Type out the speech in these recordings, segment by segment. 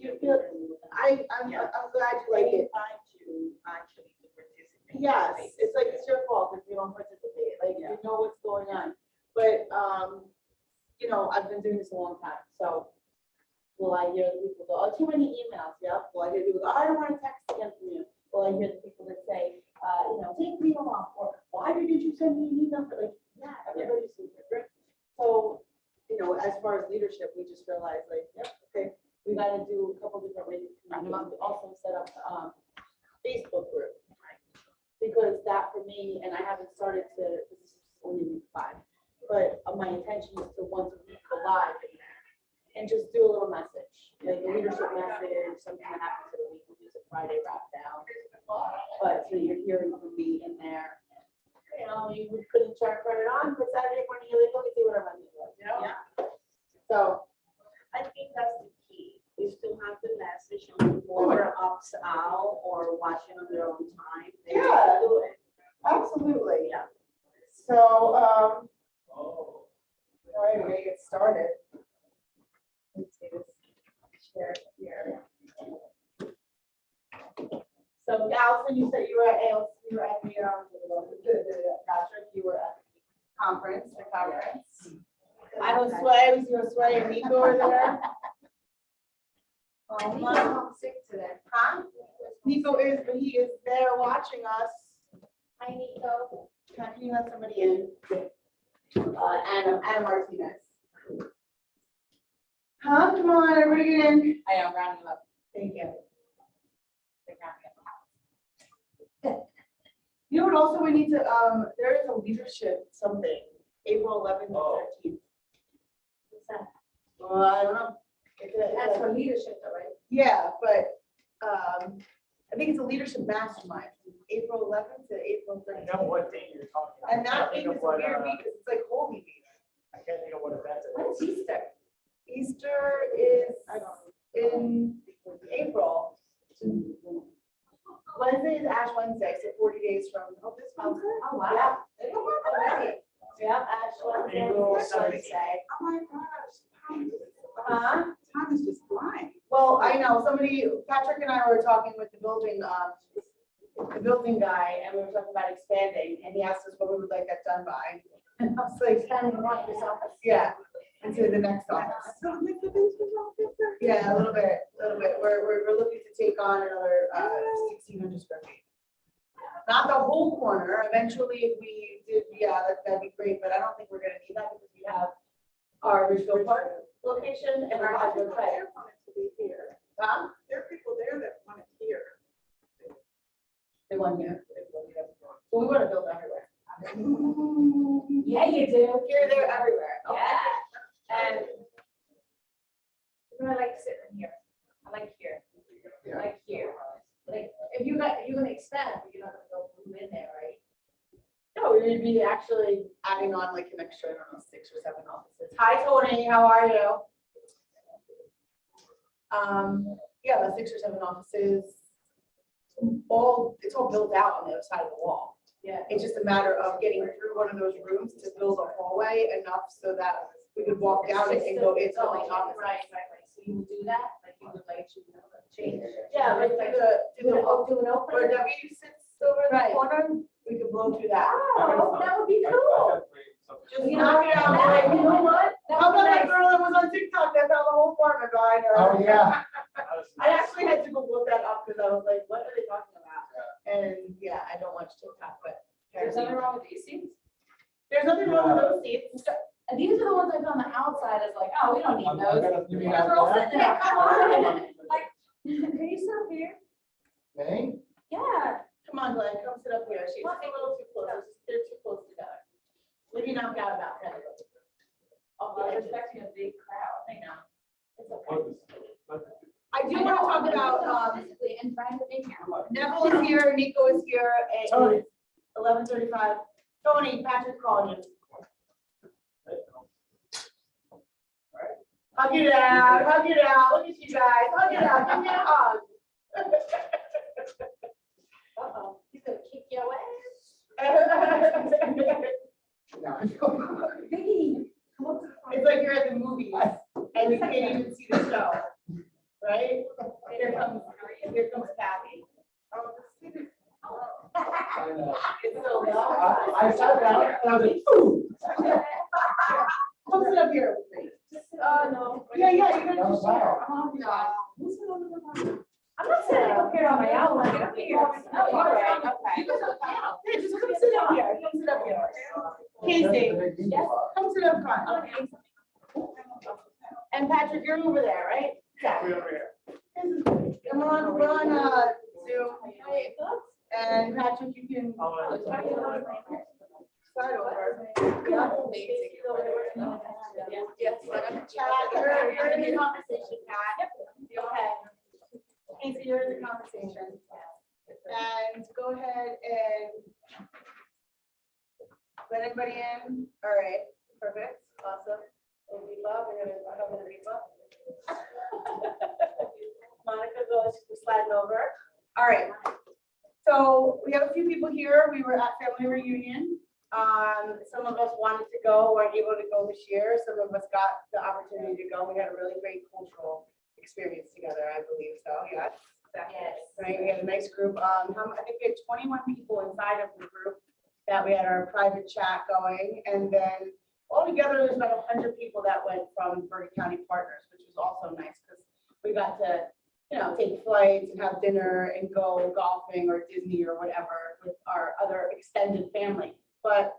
you feel, I'm glad you like it. Find you actually to participate. Yes, it's like, it's your fault if you don't participate, like, you know what's going on. But, you know, I've been doing this a long time, so will I hear the people go, oh, too many emails, yep. Will I hear people go, I don't want to text again from you. Will I hear the people that say, you know, take me off, or why didn't you send me an email? Like, yeah, everybody's so different. So, you know, as far as leadership, we just realized, like, yep, okay, we got to do a couple different ways of communicating. We also set up Facebook group, because that for me, and I haven't started to, this is only week 5, but my intention is to once a week go live in there and just do a little message, like a leadership message, something that happens in a week. We use a Friday wrap down, but so you're hearing from me in there. You know, you couldn't turn it on, but Saturday morning you're like, let me see what I'm doing, you know? Yeah. So I think that's the key, is to have the message on whoever opts out or watching on their own time. They Yeah. do it. absolutely. Yeah. So, all right, we're gonna get started. Let's see this share here. So Allison, you said you were at ALC, you were at the Patrick, you were at the conference. I was Sway, was your Sway and Nico were there? I think I'm home sick today. Huh? Nico is, but he is there watching us. Hi, Nico. Can you let somebody in? Anna Martinez. Huh? Come on, everybody get in. I am rounding them up. Thank you. They're rounding up. You know what, also we need to, there is a leadership something, April 11th and 13th. What's that? Well, I don't know. That's for leadership, though, right? Yeah, but, I think it's a leadership mastermind, April 11th to April I 13th. know what date you're talking about. And that I week can't is think a of what, weird week, 'cause it's like Holy Week. I can't think of what event it When's is. Easter? Easter is in April. Wednesday is Ash Wednesday, so 40 days from, this month. Oh, wow. Already. Yeah, Ash Wednesday. April Ash 17th. Wednesday. Oh, my gosh. Huh? Time is just flying. Well, I know, Patrick and I were talking with the building guy, and we were talking about expanding, and he asked us what we would like that done by. And I was like, Expanding what, this office? yeah, into the next office. Yeah, a little bit. We're looking to take on another 1,600 square feet. Not the whole corner. Eventually, if we did, yeah, that'd be great, but I don't think we're gonna need that because we have our Ridgeville Park location and our Hydro Bay. To be here. Huh? There are people there that want it here. They want here. So we want to build everywhere. Yeah, you do. Here, there, everywhere. Yeah. And I like sitting here. I like here. I like here. Like, if you're gonna expand, but you're not gonna go move in there, right? no, we would be actually adding on like an extra, I don't know, 6 or 7 offices. Hi, Tony, how are you? Yeah, about 6 or 7 offices. It's all built out on the other side of the wall. Yeah. It's just a matter of getting through one of those rooms to build a hallway enough so that we could walk down it and go into the main office. Right. So you would do that, like you would like to change. Yeah, like do an open. where W sits over in the Right. corner, we could blow through that. Oh, that would be cool. Just knock it out. Like, you know what? How about that girl that was on TikTok that found the whole apartment behind her? Oh, yeah. I actually had to go look that up because I was like, what are they talking about? And yeah, I don't watch TikTok, but There's nothing wrong with these seats. there's nothing wrong with those seats. And these are the ones I put on the outside as like, oh, we don't need those. You mean Because we're all after sitting there, come on. Like, can you sit up here? Me? Yeah. Come on, Glenn, come sit up here. She's a little too close. They're too close together. Maybe knock out about 10 of them. Oh, I was expecting a big crowd. I know. It's okay. I do want to talk about, Physically and trying to make here. Neville is here, Nico is here, and Tony. 11:35. Tony, Patrick's calling you. Hug it out, hug it out. Look at you guys, hug it out, give me a hug. Uh-oh, he's gonna kick your ass. Vicky, come up to the front. It's like you're at the movies and you can't even see the show, right? Here comes Kathy. I know. It's so loud. I sat down and I was like, ooh. Come sit up here with me. No. Yeah, you're gonna Oh, just share. wow. Yeah. Who's sitting over the I'm not sitting up here on my own, get up here. Oh, all right, okay. Yeah, just come sit up here, come sit up here. Casey, Yes. come sit up front. And Patrick, you're over there, right? Yeah. And we're on Zoom. And Patrick, you can start over. Yes, chat, you're in the conversation, Pat. Okay. Casey, you're in the conversation. And go ahead and let everybody in. All right, perfect, awesome. And Reba, we're gonna Reba. Monica goes, we're sliding over. All right. So we have a few people here. We were at family reunion. Some of us wanted to go, weren't able to go this year. Some of us got the opportunity to go. We had a really great cultural experience together, I believe so, yes. Yes. Right, we had a nice group. I think we had 21 people inside of the group that we had our private chat going. And then altogether, there's about 100 people that went from Bergen County Partners, which was also nice because we got to, take flights and have dinner and go golfing or Disney or whatever with our other extended family. But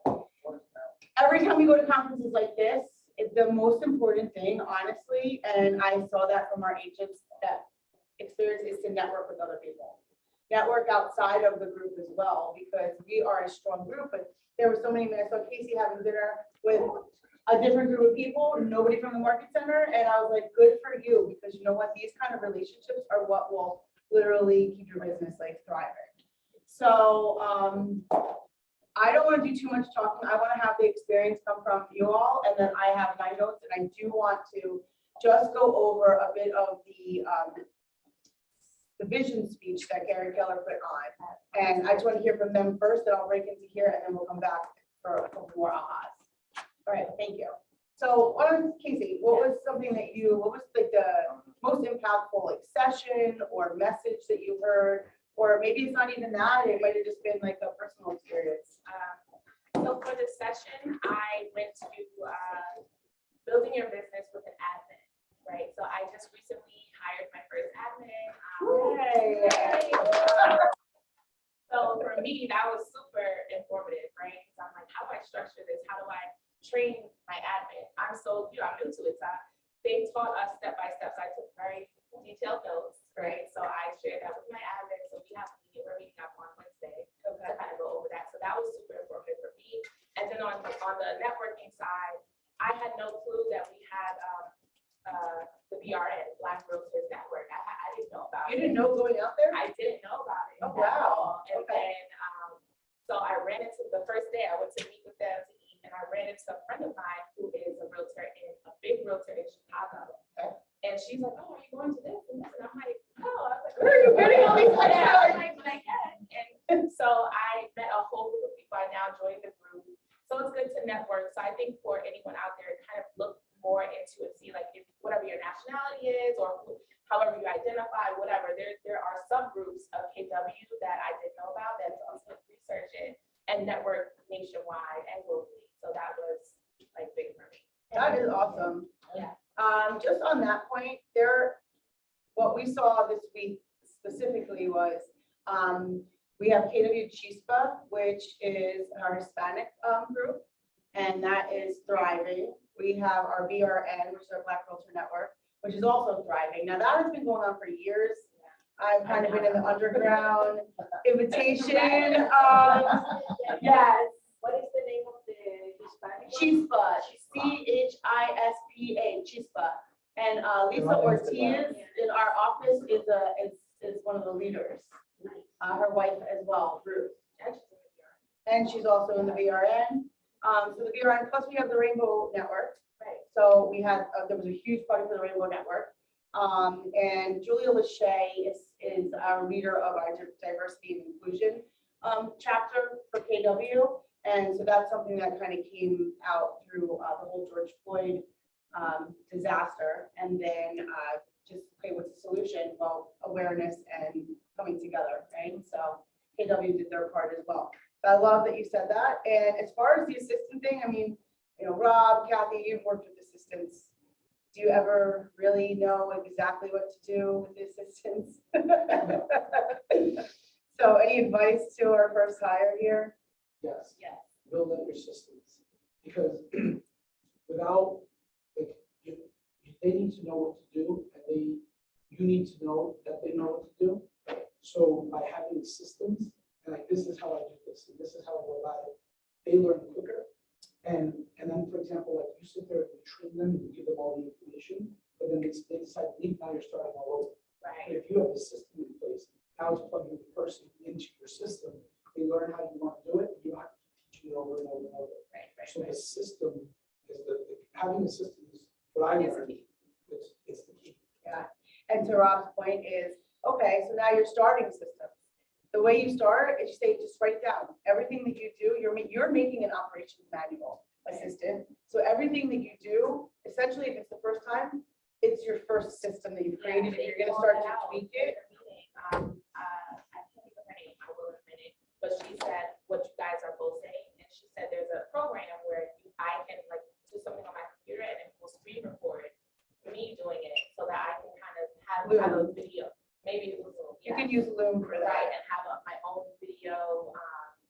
every time we go to conferences like this, it's the most important thing, honestly, and I saw that from our agents, that experience is to network with other people. Network outside of the group as well, because we are a strong group, but there were so many minutes. So Casey having dinner with a different group of people, nobody from the market center, and I was like, good for you, because you know what, these kind of relationships are what will literally keep your business like thriving. So I don't want to do too much talking. I want to have the experience come from you all, and then I have my notes, and I do want to just go over a bit of the vision speech that Gary Keller put on. And I just want to hear from them first, then I'll break into here, and then we'll come back for a couple more ahas. All right, thank you. So, Casey, what was like the most impactful like session or message that you heard? Or maybe it's not even that, it might have just been like a personal experience. So for this session, I went to building your business with an admin, right? So I just recently hired my first admin. Yay. So for me, that was super informative, right? Because I'm like, how do I structure this? How do I train my admin? I'm new to it. So they taught us step by step. So I took very detailed notes, right? So I shared that with my admin. So we have a meeting, we're meeting up on Wednesday to kind of go over that. So that was super informative for me. And then on the networking side, I had no clue that we had the BRN, Black Realtors Network. I didn't know about it. You didn't know going out there? I didn't know about it. Oh, at wow. all. And Okay. then, so I ran into the first day, I went to meet with them to eat, and I ran into a friend of mine who is a big realtor in Chicago. Okay. And she's like, oh, are you going to this and this? And I'm like, no. I was like, Where are you getting all these yeah, ideas? and so I met a whole group of people. I now joined the group. So it's good to network. So I think for anyone out there, kind of look more into it, see like if whatever your nationality is or however you identify, whatever, there are subgroups of KW that I didn't know about that also research it and network nationwide and globally. So that was like big for me. That is awesome. Yeah. Just on that point, what we saw this week specifically was, we have KW Chispa, which is our Hispanic group, and that is thriving. We have our BRN, which is our Black Realtor Network, which is also thriving. Now that has been going on for years. I've kind of been in the underground invitation. Yes. What is the name of the Hispanic? Chispa, CHISPA, Chispa. And Lisa Ortiz in our office is one of the leaders. Her wife as well, Ruth. And she's also in the BRN. So the BRN, plus we have the Rainbow Network. Right. So we had, there was a huge party for the Rainbow Network. And Julia Lachey is our leader of our diversity and inclusion chapter for KW. And so that's something that kind of came out through the whole George Floyd disaster. And then just, okay, what's the solution? Well, awareness and coming together, right? So KW did their part as well. So I love that you said that. And as far as the assistant thing, I mean, you know, Rob, Kathy, you've worked with assistants. Do you ever really know exactly what to do with the assistants? So any advice to our first hire here? Yes. Yes. Build up your systems, because without, like, they need to know what to do, and you need to know that they know what to do. So by having systems, and like, this is how I do this, and this is how I go about it, they learn quicker. And then, for example, like, you sit there and you train them, you give them all the information, but then they decide to leave, now you're starting all over. Right. But if you have the system in place, now it's plugging the person into your system, they learn how you want to do it, and you don't have to keep teaching it over and over and over. Right. So the system is having a system is what I Is learned. key. It's the key. Yeah. And to Rob's point is, okay, so now you're starting systems. The way you start is you say, just write down everything that you do. You're making an operations manual assistant. So everything that you do, essentially, if it's the first time, it's your first system that you've created, and you're gonna start to tweak it. I can't think of her name, I will in a minute, but she said what you guys are both saying, and she said there's a program where I can like do something on my computer and it will screen record me doing it, so that I can kind of have a video, maybe it was, You can use Loom for right, that. and have my own video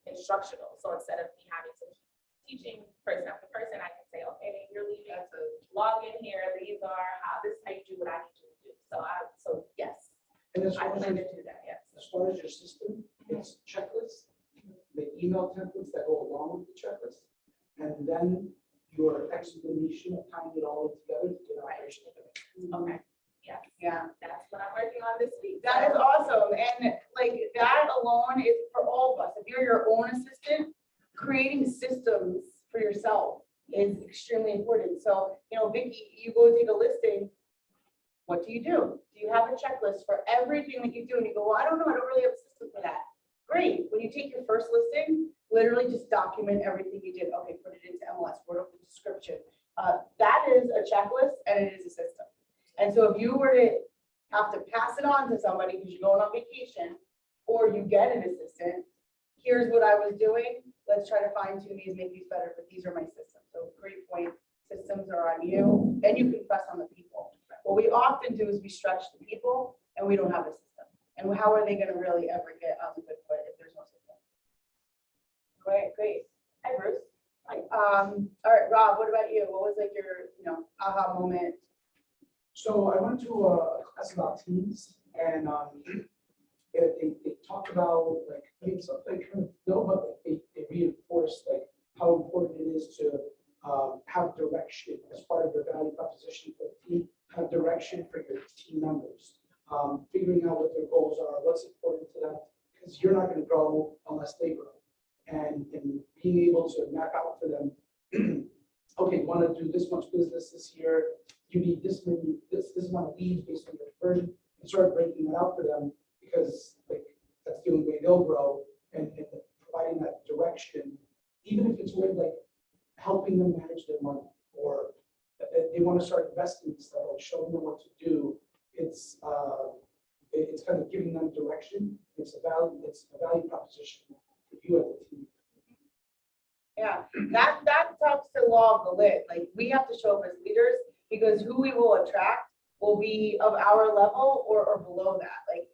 instructional, so instead of me having to keep teaching person after person, I can say, okay, you're leaving, log in here, these are how, this is how you do what I need you to do, so yes. And as I far as, plan to do that, yes. as far as your system, it's checklists, the email templates that go along with the checklist, and then your explanation of tying it all together to get operational. Okay, yeah, Yeah, that's what I'm working on this week. that is awesome. And like that alone is for all of us. If you're your own assistant, creating systems for yourself is extremely important. So, you know, Vicky, you go take a listing. What do? Do you have a checklist for everything that you do? And you go, well, I don't know, I don't really have a system for that. Great. When you take your first listing, literally just document everything you did. Okay, put it into MLS, word of the description. That is a checklist and it is a system. And so if you were to have to pass it on to somebody because you're going on vacation, or you get an assistant, here's what I was doing. Let's try to fine tune these, make these better, but these are my systems. So great point. Systems are on you. Then you can press on the people. What we often do is we stretch the people and we don't have a system. And how are they going to really ever get on the good foot if there's no system? Great. Hi, Bruce. Hi. All right, Rob, what about you? What was like your, aha moment? So I went to a class about teams, and they talked about, like, I mean, something I kind of know, but like, they reinforced like how important it is to have direction as part of your value proposition for the team, have direction for your team members, figuring out what their goals are, what's important to them, because you're not going to grow unless they grow. And being able to map out for them, okay, you want to do this much business this year, you need this amount of leads based on your conversion, and start breaking that out for them, because like that's the only way they'll grow, and providing that direction, even if it's with like helping them manage their money, or they want to start investing in stuff, like showing them what to do. It's kind of giving them direction. It's a value proposition for you as a team. Yeah, that talks to law of the lid. Like we have to show up as leaders because who we will attract will be of our level or below that. Like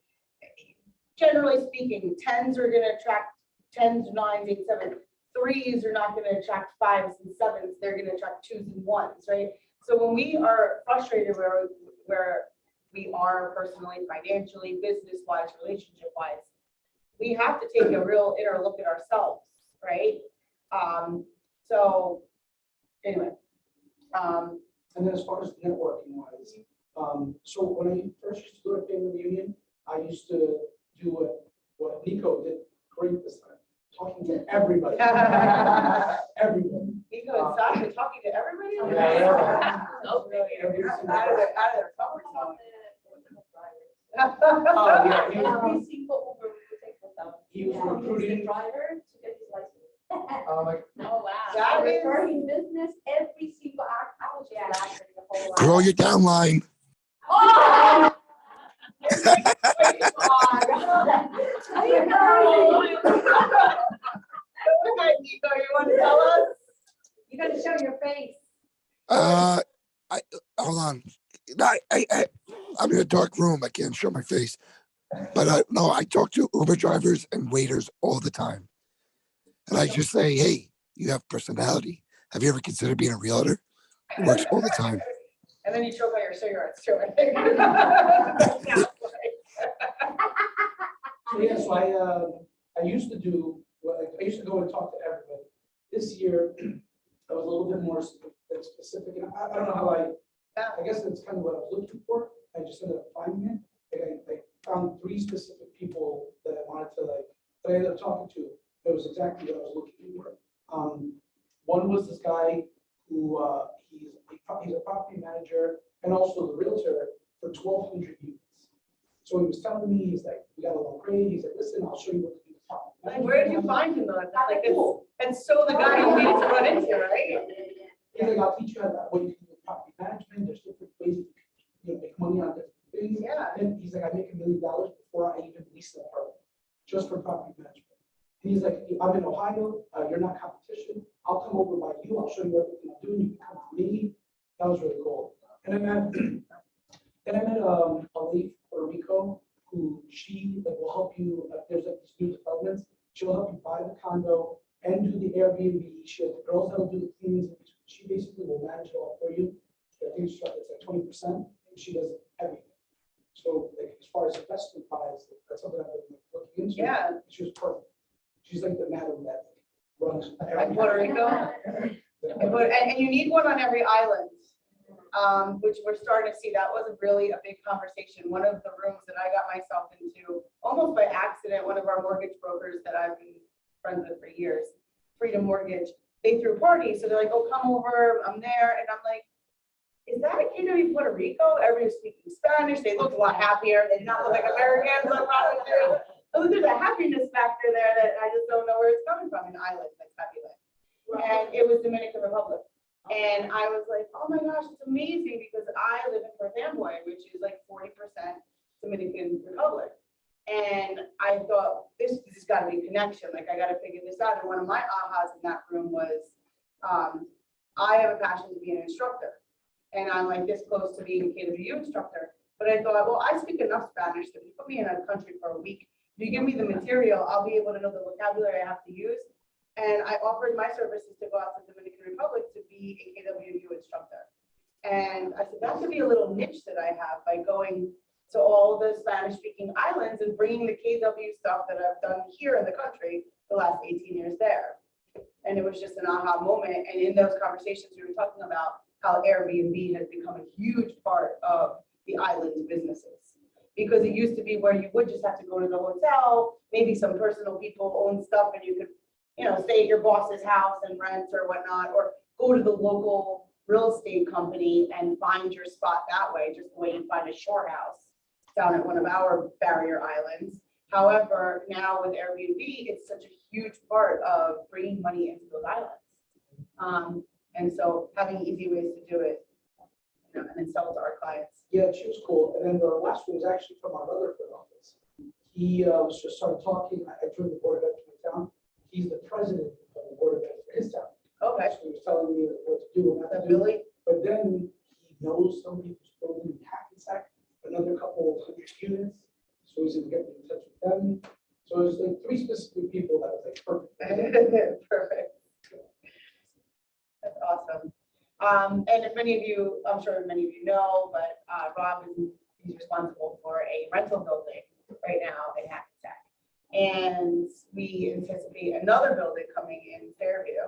generally speaking, 10s are going to attract 10s, 9s, 8s, 7s. 3s are not going to attract 5s and 7s. They're going to attract 2s and 1s, right? So when we are frustrated where we are personally, financially, business-wise, relationship-wise, we have to take a real inner look at ourselves, right? So anyway. And then as far as networking wise, so when I first used to go to family reunion, I used to do what Nico did great this time, talking to everybody. Everybody. Nico and Sasha talking to everybody? Yeah. Out of their comfort zone. Oh, yeah, he was, Every single Uber we could take with them. he was Yeah. recruiting. Driver to get his license. Like, Oh, wow. That is- Referring business, every single act, I was just laughing the whole. Grow your downline. Oh! Nico, you want to tell us? You gotta show your face. Hold on. I'm in a dark room. I can't show my face. But no, I talk to Uber drivers and waiters all the time. And I just say, hey, you have personality. Have you ever considered being a realtor? It works all the time. And then you choke on your cigarettes too, I think. So yeah, so I used to do, I used to go and talk to everybody. This year, I was a little bit more specific, and I don't know how I guess that's kind of what I was looking for. I just ended up finding it. Like, I found 3 specific people that I wanted to that I ended up talking to. It was exactly what I was looking for. One was this guy who he's a property manager and also the realtor for 1,200 units. So he was telling me, he's like, we got a low grade. He's like, listen, I'll show you what to do. Like, where did you find him though? Like, it's so the guy you needed to run into, right? He's like, I'll teach you how to, what you can do with property management. There's different ways you make money on different things. Yeah. And he's like, I make $1 million before I even lease an apartment, just for property management. And he's like, I'm in Ohio, you're not competition. I'll come over by you. I'll show you everything I'm doing. You can come to me. That was really cool. And then I met a lady from Puerto Rico who she will help you. There's like these new developments. She'll help you buy the condo and do the Airbnb. She has the girls that'll do the cleanings. She basically will manage it all for you. I think it's like 20%, and she does everything. So like as far as investment wise, that's something I've been looking into. Yeah. She was perfect. She's like the madam that runs Like Puerto Rico. And you need one on every island, which we're starting to see. That was really a big conversation. One of the rooms that I got myself into, almost by accident, one of our mortgage brokers that I've been friends with for years, Freedom Mortgage, they threw a party. So they're like, oh, come over, I'm there. And I'm like, is that a KW Puerto Rico? Everybody's speaking Spanish. They look a lot happier. They did not look like Americans. There's a happiness factor there that I just don't know where it's coming from. An island that's fabulous. And it was Dominican Republic. And I was like, oh my gosh, it's amazing because I live in Perth Amboy, which is like 40% Dominican Republic. And I thought, this has got to be a connection. Like, I got to figure this out. And one of my ahas in that room was, I have a passion to be an instructor. And I'm like this close to being a KW instructor. But I thought, well, I speak enough Spanish that if you put me in a country for a week, if you give me the material, I'll be able to know the vocabulary I have to use. And I offered my services to go out to the Dominican Republic to be a KWU instructor. And I said, that could be a little niche that I have by going to all the Spanish speaking islands and bringing the KW stuff that I've done here in the country the last 18 years there. And it was just an aha moment. And in those conversations, we were talking about how Airbnb has become a huge part of the island businesses. Because it used to be where you would just have to go to the hotel, maybe some personal people own stuff and you could, you know, stay at your boss's house and rent or whatnot, or go to the local real estate company and find your spot that way, just the way you find a shore house down at one of our barrier islands. However, now with Airbnb, it's such a huge part of bringing money into those islands. And so having easy ways to do it, you know, and then sell it to our clients. Yeah, she was cool. And then the last one was actually from our Rutherford office. He was just started talking. I joined the board of ed for town. He's the president of the board of ed for his town. Okay. So he was telling me what to do and not to do. Billy? But then he knows somebody who's building in Hackensack, another couple of 100 units. So he's going to get me in touch with them. So it was like 3 specific people that was like perfect. Perfect. That's awesome. And if many of you, I'm sure many of you know, but Rob he's responsible for a rental building right now in Hackensack. And we anticipate another building coming in Fairview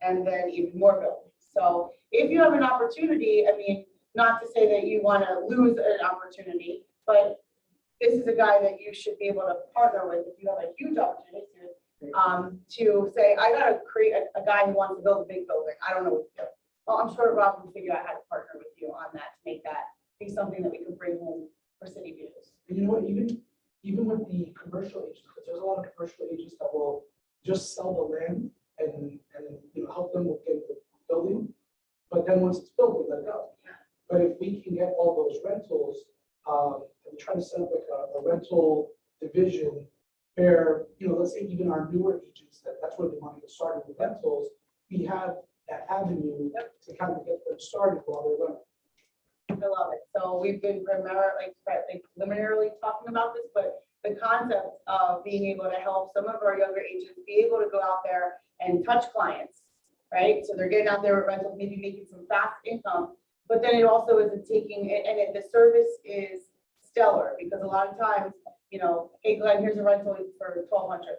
and then even more buildings. So if you have an opportunity, I mean, not to say that you want to lose an opportunity, but this is a guy that you should be able to partner with if you have a huge opportunity to say, I got to create a guy who wants to build a big building. I don't know what to do. Well, I'm sure Rob will figure out how to partner with you on that to make that be something that we can bring home for city views. And you know what, even with the commercial agents, because there's a lot of commercial agents that will just sell the land and you know, help them with getting the building. But then once it's built, they let it go. But if we can get all those rentals and try to set up like a rental division where, let's say even our newer agents, that's where they want to get started with rentals, we have that avenue to kind of get them started while they're learning. I love it. So we've been preliminarily talking about this, but the concept of being able to help some of our younger agents be able to go out there and touch clients, right? So they're getting out there with rentals, maybe making some fast income, but then it also isn't taking, the service is stellar because a lot of times, hey Glenn, here's a rental for 1,200.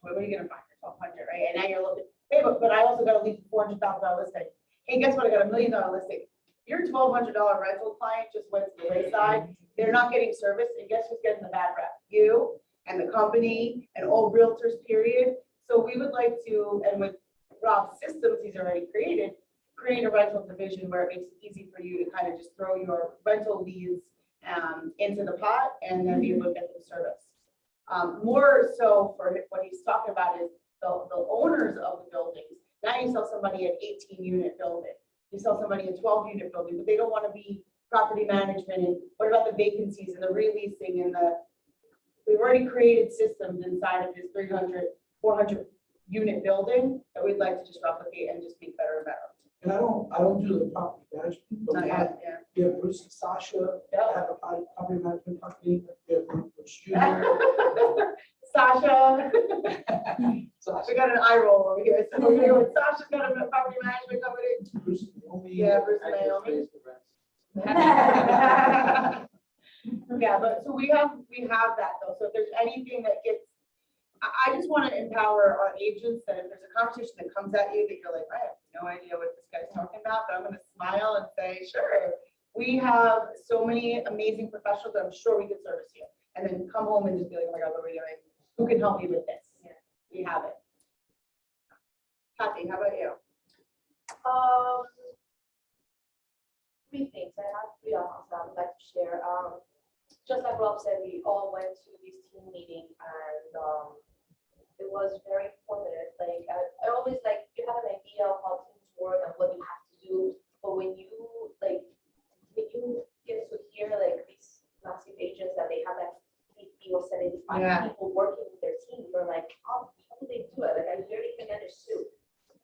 What are you gonna find for 1,200, right? And now you're looking, hey, but I also got to leave $400,000 listing. Hey, guess what? I got $1 million listing. Your $1,200 rental client just went to the wayside. They're not getting service, and guess who's getting the bad rep? You and the company and all realtors, period. So we would like to, and with Rob's systems he's already created, create a rental division where it makes it easy for you to kind of just throw your rental leads into the pot and then be able to get them service. More so for what he's talking about is the owners of the buildings. Now you sell somebody an 18-unit building. You sell somebody a 12-unit building, but they don't want to be property management. And what about the vacancies and the releasing and we've already created systems inside of this 300, 400 unit building that we'd like to just replicate and just make better and better. And I don't do the property management, but we have, Yeah. we have Bruce and Sasha, Yeah. have a property management company, we have Bruce Jr. Sasha. Sasha. We got an eye roll over here. So Sasha's got a property management company. Bruce is the only. Yeah, Bruce and Naomi. Yeah, but so we have that though. So if there's anything that gets, I just want to empower our agents that if there's a conversation that comes at you that you're like, I have no idea what this guy's talking about, but I'm going to smile and say, sure. We have so many amazing professionals that I'm sure we could service you. And then come home and just be like, oh my God, what are we doing? Who can help me with this? Yeah, we have it. Kathy, how about you? Three things. I have three items that I would like to share. Just like Rob said, we all went to this team meeting and it was very informative. Like I always like you have an idea of how teams work and what you have to do, but when you get to hear like these massive agents that they have like 50 or 75 people working with their team, you're like, how do they do it? Like I barely can understand.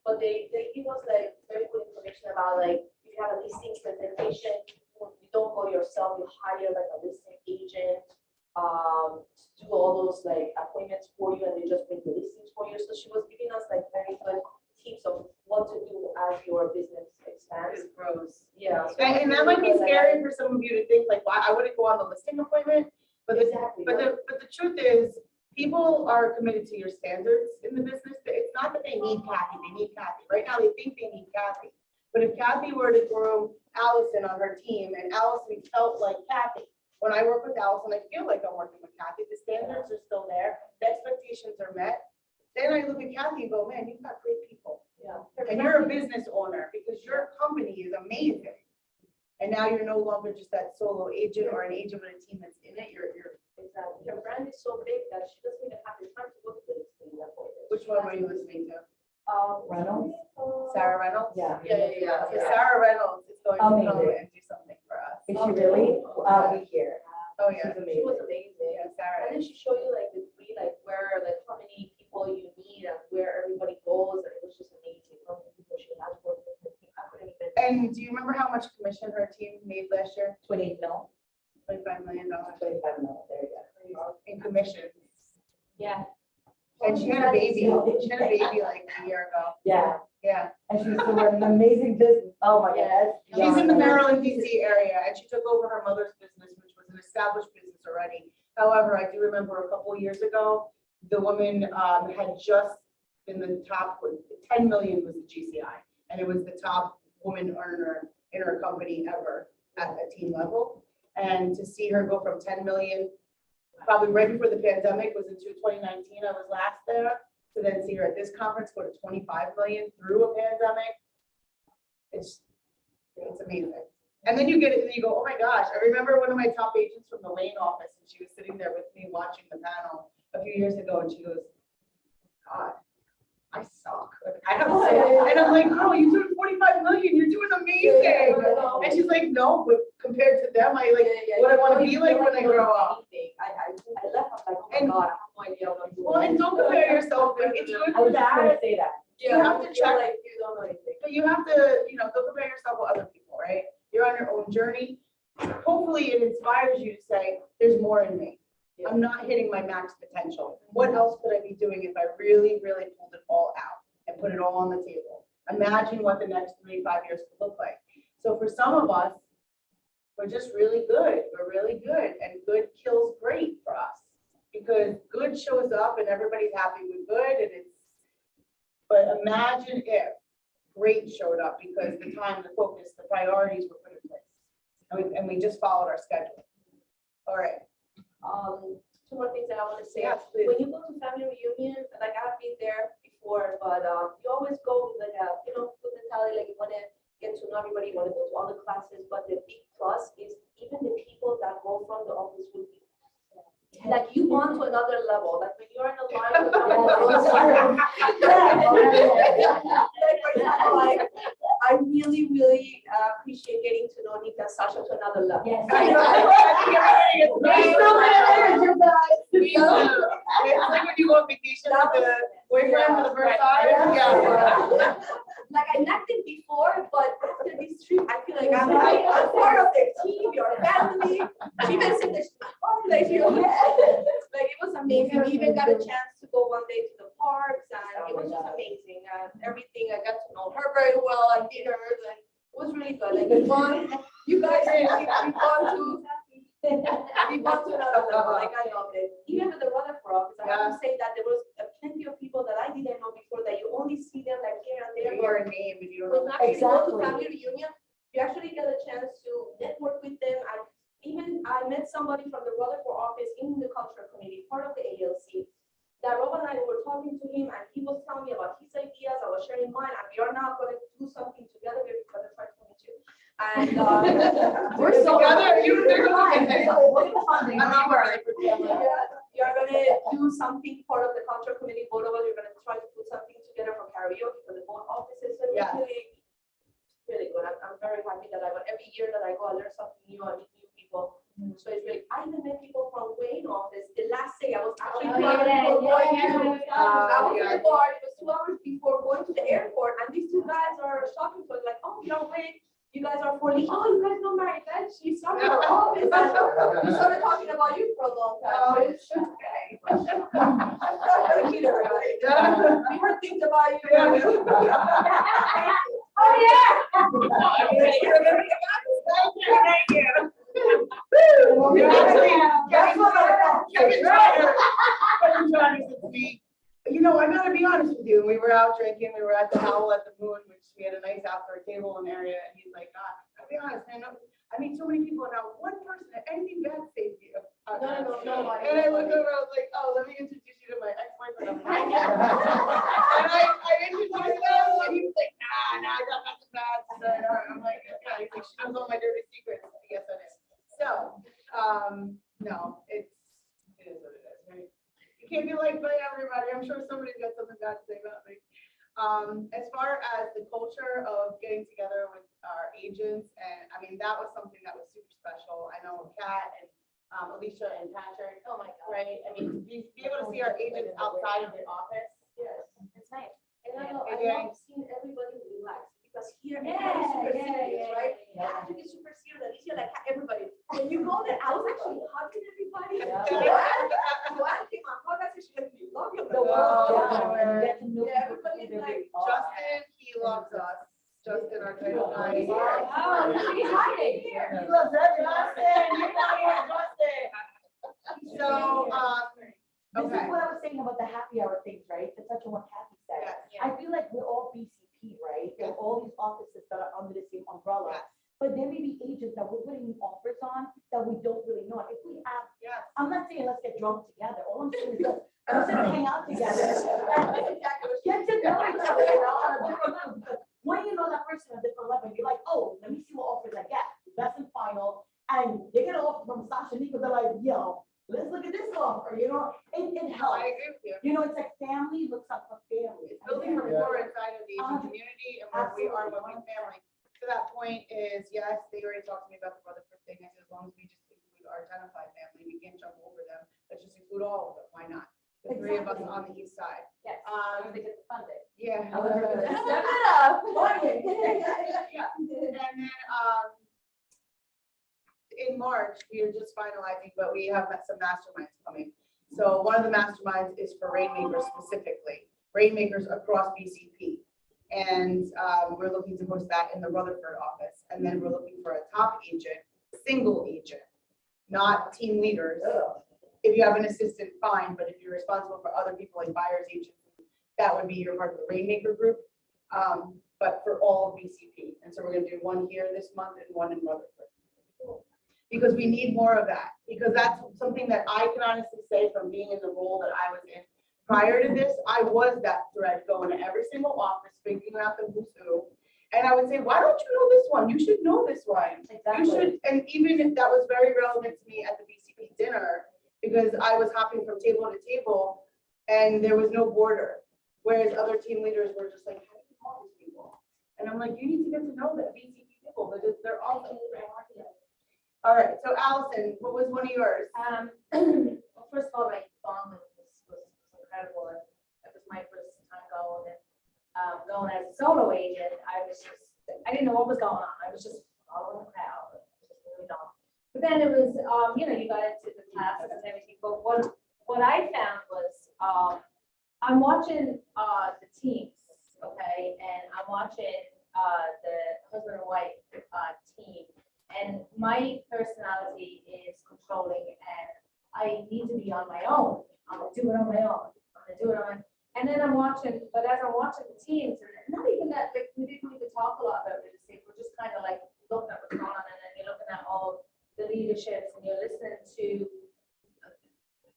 But they give us like very good information about like if you have a listing presentation, you don't go yourself, you hire like a listing agent to do all those like appointments for you and they just make the listings for you. So she was giving us like very good tips of what to do as your business expands. It grows. Yeah. So And that might be scary for some of you to think like, well, I wouldn't go on the listing appointment. But exactly. but the truth is, people are committed to your standards in the business. It's not that they need Kathy, they need Kathy. Right now, they think they need Kathy. But if Kathy were to groom Allison on her team and Allison felt like Kathy, when I work with Allison, I feel like I'm working with Kathy. The standards are still there, the expectations are met. Then I look at Kathy and go, man, you've got great people. Yeah. And you're a business owner because your company is amazing. And now you're no longer just that solo agent or an agent with a team that's in it. You're exactly. Her brand is so big that she doesn't even have the time to go to the listing appointment. Which one were you listening to? Reynolds? Sarah Reynolds? Yeah. Yeah. So Sarah Reynolds is going to come Amazing. and do something for us. Is she really? I'll be here. Oh, yeah. She's She was amazing. amazing. Yeah, Sarah. And then she showed you like the three, like where, like how many people you need and where everybody goes, and it was just amazing. How many people she has working with her team. I couldn't even. And do you remember how much commission her team made last year? 28 mil, $25 million 25 mil, there you go. in commissions. Yeah. And she had a baby. She had a baby like a year ago. Yeah, Yeah. and she's doing an amazing business. Oh my God. She's in the Maryland, DC area, and she took over her mother's business, which was an established business already. However, I do remember a couple of years ago, the woman had just been the top, 10 million was the GCI, and it was the top woman earner in her company ever at a team level. And to see her go from 10 million, probably right before the pandemic was into 2019, I was last there, to then see her at this conference go to 25 million through a pandemic. It's amazing. And then you get it and you go, oh my gosh, I remember one of my top agents from the Lane office and she was sitting there with me watching the panel a few years ago and she goes, God, I suck. Like, I don't say, and I'm like, oh, you're doing 45 million, you're doing amazing. And And she's like, no, but compared to them, I like, what I wanna be like when I grow up. I left, I'm like, oh And- my God, I have no idea what I'm doing. Well, and don't compare yourself, like, it's good I was for just gonna that, say that. you have to check, Like, you don't know anything. but you have to, don't compare yourself with other people, right? You're on your own journey. Hopefully it inspires you to say, there's more in me. I'm not hitting my max potential. What else could I be doing if I really, really pulled it all out and put it all on the table? Imagine what the next 3 to 5 years could look like. So for some of us, we're just really good. We're really good, and good kills great for us because good shows up and everybody's happy with good, and it's. But imagine if great showed up because the time, the focus, the priorities were put in place, and we just followed our schedule. All right. Two more things that I want to say. Yes, please. When you go to family reunion, like I've been there before, but you always go with like a, good mentality, like you want to get to know everybody, you want to go to all the classes, but the big plus is even the people that go from the office with you. Like you want to another level, like when you're in a line with like, I really, really appreciate getting to know Nika and Sasha to another level. Yes. It's like when you go on vacation with the boyfriend for the first time. Yeah. Like I met them before, but after this trip, I feel like I'm part of their team, your family. She even said that she's my mom, like, like it was amazing. We even got a chance to go one day to the parks, and it was just amazing. Everything, I got to know her very well at dinners, and it was really good. Like we won, you guys, we won to another level. Like I loved it. Even with the Rutherford office, I have to say that there was plenty of people that I didn't know before that you only see them like here and there. Your name, if you When don't know. actually go to family reunion, you actually get a chance to network with them. I met somebody from the Rutherford office in the cultural committee, part of the ALC. That Rob and I were talking to him, and he was telling me about his ideas. I was sharing mine, and we are now going to do something together. We're going to try to meet you. And We're so together. You are going to do something part of the cultural committee. Both of us, you're going to try to put something together for karaoke for the both offices. So it's really good. I'm very happy that every year that I go, I learn something new. I meet new people. So it's really, I even met people from Wayne office. The last day I was actually I was in the bar. It was 2 hours before going to the airport, and these two guys are talking to us like, "Oh, you're Wayne. You guys are 40. Oh, you guys know Marybeth? She started her office." And we started talking about you for a long time. So it's just okay. We heard things about you. Oh yeah. Thank you. I gotta be honest with you. We were out drinking. We were at the Howl at the Moon, which we had a nice outdoor table and area. And he's like, "God, I'll be honest, man. I meet so many people, and not one person had anything bad to say to you." No. And I looked over. I was like, "Oh, let me introduce you to my ex-boyfriend." And I introduced him, and he was like, "Nah, I got nothing bad to say." I'm like, "Yeah." He's like, "She knows all my dirty secrets." Yes, I did. So, no, it is what it is, right? You can't be liked by everybody. I'm sure somebody's got something bad to say about me. As far as the culture of getting together with our agents, and I mean, that was something that was super special. I know Kat and Alicia and Patrick. Oh my God. Right? I mean, be able to see our agents outside of the office. Yes, it's nice. And I Yeah. love seeing everybody relax because here everybody's super serious, right? Patrick is super serious. Alicia, like everybody. When you go there, I was actually hugging everybody. Joanne came on hug us, and she like, "You love you." Everybody's like, Justin, he loves us. Justin, our title guy. He's hiding here. He loves everybody. Justin, you know him, Justin. So, This okay. is what I was saying about the happy hour things, right? To touch on what Kathy said. Yes. I feel like we're all BCP, right? There are all these offices that are under the same umbrella. Yes. But there may be agents that we're putting offers on that we don't really know. If we have, Yes. I'm not saying let's get drunk together. All I'm saying is let's hang out together. Get to know each other, on a different level. Because when you know that person on a different level, you're like, oh, let me see what offers I get. Best and final. And they get an offer from Sasha Nico, they're like, yo, let's look at this offer, it helps. I agree with you. It's like family looks up for family. It's building rapport inside of the Asian Uh, community and where we are with family. To that point is is, yes, they already talked to me about the Rutherford thing. I said, as long as we just include our identified family, we can't jump over them. Let's just include all of them. Why not? The three of us Exactly. on the east side. Yes. Um, They get the funding. yeah. Step it up. Yeah. And then, in March, we are just finalizing, but we have some masterminds coming. So one of the masterminds is for rainmakers specifically, rainmakers across BCP. And we're looking to host that in the Rutherford office. And then we're looking for a top agent, single agent, not team leaders. If you have an assistant, fine, but if you're responsible for other people like buyers agents, that would be your part of the rainmaker group. But for all of BCP. And so we're gonna do one here this month and one in Rutherford. Because we need more of that, because that's something that I can honestly say from being in the role that I was in. Prior to this, I was that thread going to every single office, figuring out the who's who. And I would say, why don't you know this one? You should know this one. You should, and even if that was very relevant to me at the BCP dinner, because I was hopping from table to table and there was no border. Whereas other team leaders were just like, how do you call these people? And I'm like, you need to get to know the BCP people because they're awesome. All right, so Allison, what was one of yours? Well, first of all, my bond was incredible, and it was my first time going, and going as a solo agent, I didn't know what was going on, I was just following the crowd, just moving on. But then it was, you got into the classes and everything, but what I found was, I'm watching the teams, okay, and I'm watching the husband and wife team. And my personality is controlling and I need to be on my own. I'm gonna do it on my own. I'm gonna do it on my, and then I'm watching, but as I'm watching the teams, and not even that, like, we didn't even talk a lot about real estate. We're just kind of like looking at what's going on, and then you're looking at all the leaderships and you're listening to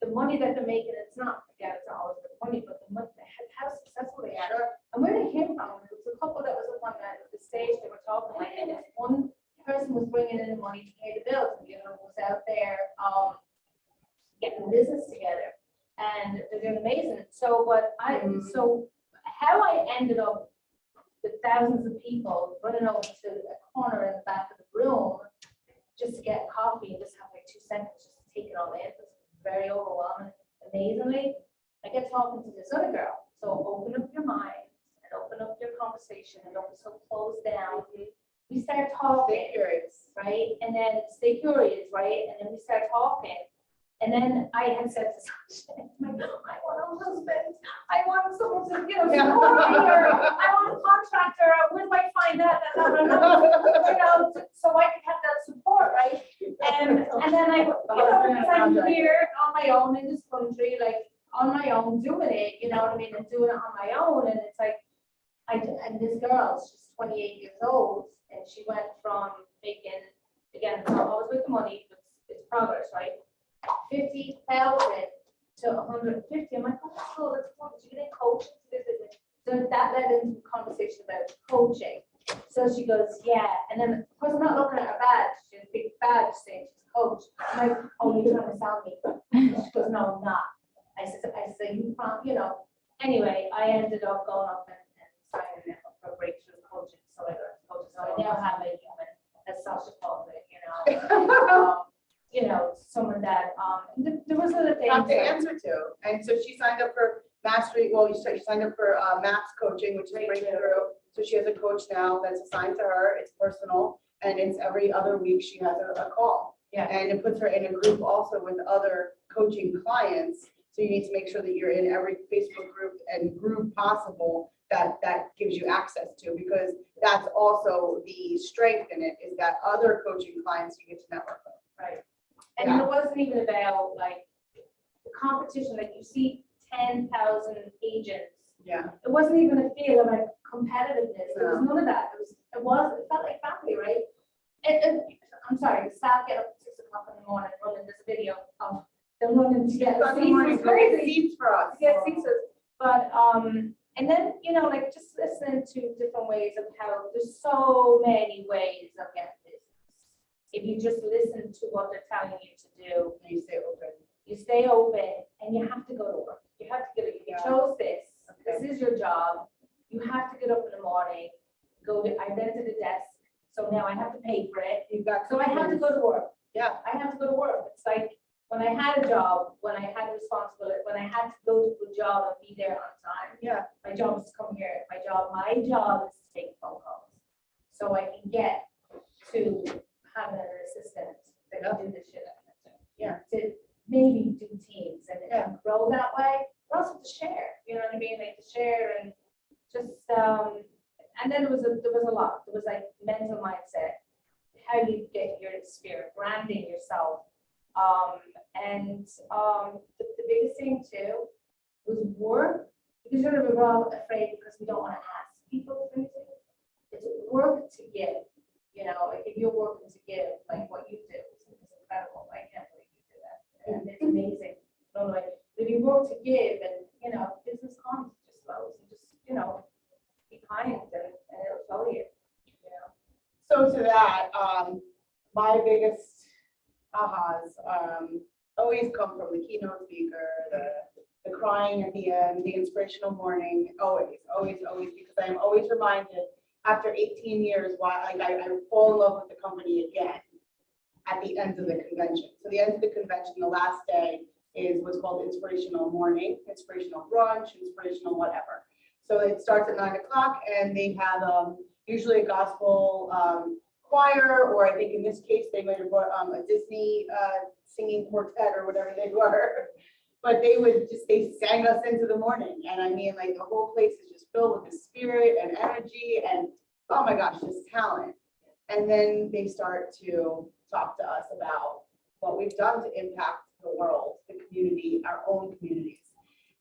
the money that they're making. It's not, again, it's not always the money, but the money, how successful they are. And where they came from. There was a couple that was up on the stage that were talking like, and one person was bringing in the money to pay the bills, and the other was out there getting the business together, and they're doing amazing. So so how I ended up with thousands of people running over to a corner in the back of the room just to get coffee and just have like 2 seconds just to take it all in. It was very overwhelming. Amazingly, I get talking to this other girl. So open up your mind and open up your conversation and don't be so closed down. We start talking, Stay curious. right? And then stay curious, right? And then we start talking. And then I had said to Sasha, I want a husband. I want someone to, support me, or I want a contractor. Where do I find that? So I could have that support, right? And then because I'm here on my own in this country, like on my own doing it, you know what I mean? And doing it on my own. And it's like, and this girl, she's 28 years old. And she went from making, again, it's not always with the money, but it's progress, right? 50,000 to 150. I'm like, oh, that's cool, that's cool. But you get coaching. So that led into a conversation about coaching. So she goes, yeah. And then, of course, I'm not looking at her badge. She has a big badge saying she's coach. I'm like, oh, you're trying to sell me. She goes, no, I'm not. I said, you from, Anyway, I ended up going up and signing up for breakthrough coaching. So I got coaches. So I now have a human, as Sasha calls it, someone that, there was other things. Have to answer to. And so she signed up for mastery. Well, she signed up for MAPS coaching, which is breakthrough. So she has a coach now that's assigned to her. It's personal, and it's every other week she has a call. Yeah. And it puts her in a group also with other coaching clients. So you need to make sure that you're in every Facebook group and group possible that gives you access to, because that's also the strength in it, is that other coaching clients you get to network with. Right. And it wasn't even about like the competition, like you see 10,000 agents. Yeah. It wasn't even a feel of like competitiveness. There was none of that. It felt like family, right? And I'm sorry, the staff get up at 6 o'clock in the morning running this video of them running to get seats. It was crazy. Seats for us. To get seats. But and then like just listening to different ways of how there's so many ways of getting business. If you just listen to what they're telling you to do, You stay open. you stay open, and you have to go to work. You have to get it. You chose this. This is your job. You have to get up in the morning, I've been to the desk. So now I have to pay for it. You've got. So I have to go to work. Yeah. I have to go to work. It's like when I had a job, when I had responsibility, when I had to go to a job and be there on time. Yeah. My job is to come here. My job is to take phone calls. So I can get to have another assistant that can do this shit. Yeah. To maybe do teams and Yeah. grow that way, but also to share, you know what I mean? Like to share and just, and then there was a lot. There was like mental mindset, how you get your spirit, branding yourself. The biggest thing too was work, because we're all afraid because we don't want to ask people for anything. It's work to give, you know, like if you're working to give, like what you do is incredible. I can't believe you do that. And it's amazing. So like, if you work to give and, you know, business comes, it just flows. You just, you know, be kind and it'll flow you, you know. So to that, my biggest ahas, always come from the keynote speaker, the crying at the end, the inspirational morning, always, because I'm always reminded after 18 years why I fall in love with the company again at the end of the convention. So the end of the convention, the last day is what's called inspirational morning, inspirational brunch, inspirational whatever. So it starts at 9 o'clock and they have usually a gospel choir, or I think in this case, they might have brought a Disney singing quartet or whatever they were. But they sang us into the morning. And I mean, like the whole place is just filled with the spirit and energy and, oh my gosh, this talent. And then they start to talk to us about what we've done to impact the world, the community, our own communities.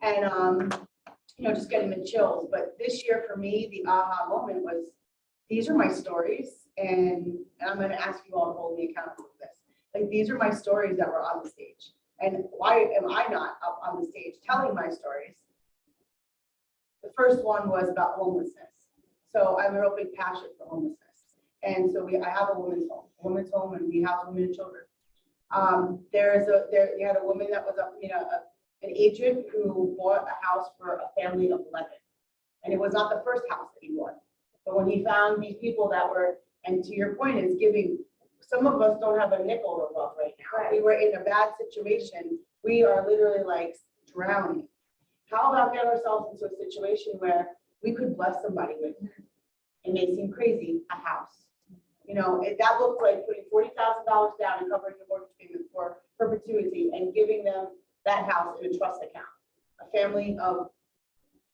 And, you know, just getting the chills. But this year for me, the aha moment was, these are my stories. And I'm going to ask you all to hold me accountable for this. Like, these are my stories that were on the stage. And why am I not up on the stage telling my stories? The first one was about homelessness. So I have a real big passion for homelessness. And so I have a women's home, and we house women and children. You had a woman that was an agent who bought a house for a family of 11. And it was not the first house that he bought. But when he found these people that were, and to your point, is giving, some of us don't have a nickel to rub right now. Right. We were in a bad situation. We are literally like drowning. How about get ourselves into a situation where we could bless somebody with, it may seem crazy, a house. You know, that looked like putting $40,000 down and covering the mortgage payment for perpetuity and giving them that house in a trust account. A family of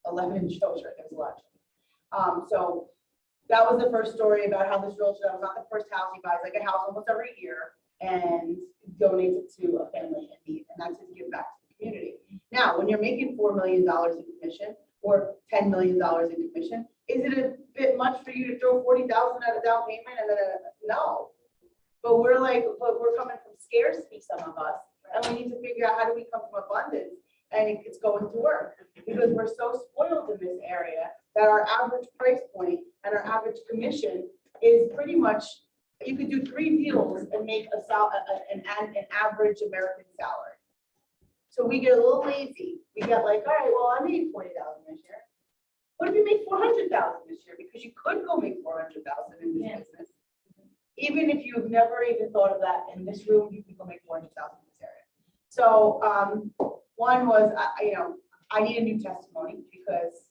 11 children, there's a lot of children. So that was the first story about how this realtor, that was not the first house, he buys like a house almost every year and donates it to a family in need, and that's his give back to the community. Now, when you're making $4 million in commission or $10 million in commission, is it a bit much for you to throw $40,000 at a down payment and then no? But we're coming from scarcity, some of us, and we need to figure out how do we come from abundance, and it's going to work because we're so spoiled in this area that our average price point and our average commission is pretty much, you could do 3 deals and make an average American salary. So we get a little lazy. We get like, all right, well, I made $40,000 this year. What if you make $400,000 this year? Because you could go make $400,000 in this business. Even if you've never even thought of that in this room, you can go make $400,000 in this area. So one was, I need a new testimony because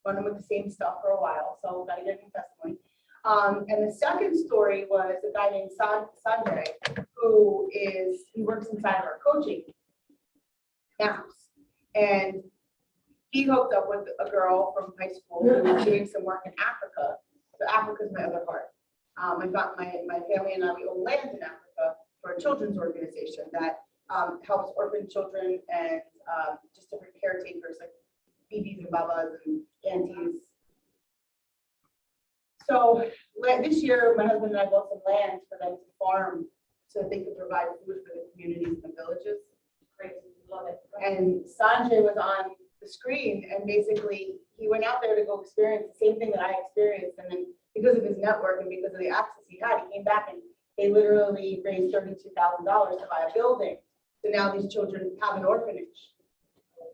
running with the same stuff for a while, so got to get a new testimony. And the second story was a guy named Sanjay, he works inside of our coaching house, and he hooked up with a girl from high school who was doing some work in Africa. So Africa's my other heart. My family and I, we own land in Africa for a children's organization that helps orphan children and just different caretakers like BBs and babas and aunties. So this year, my husband and I bought some land for them to farm so that they could provide food for the communities and the villages. Great, love it. And Sanjay was on the screen, and basically he went out there to go experience the same thing that I experienced, and then because of his network and because of the access he had, he came back and they literally raised $32,000 to buy a building. So now these children have an orphanage,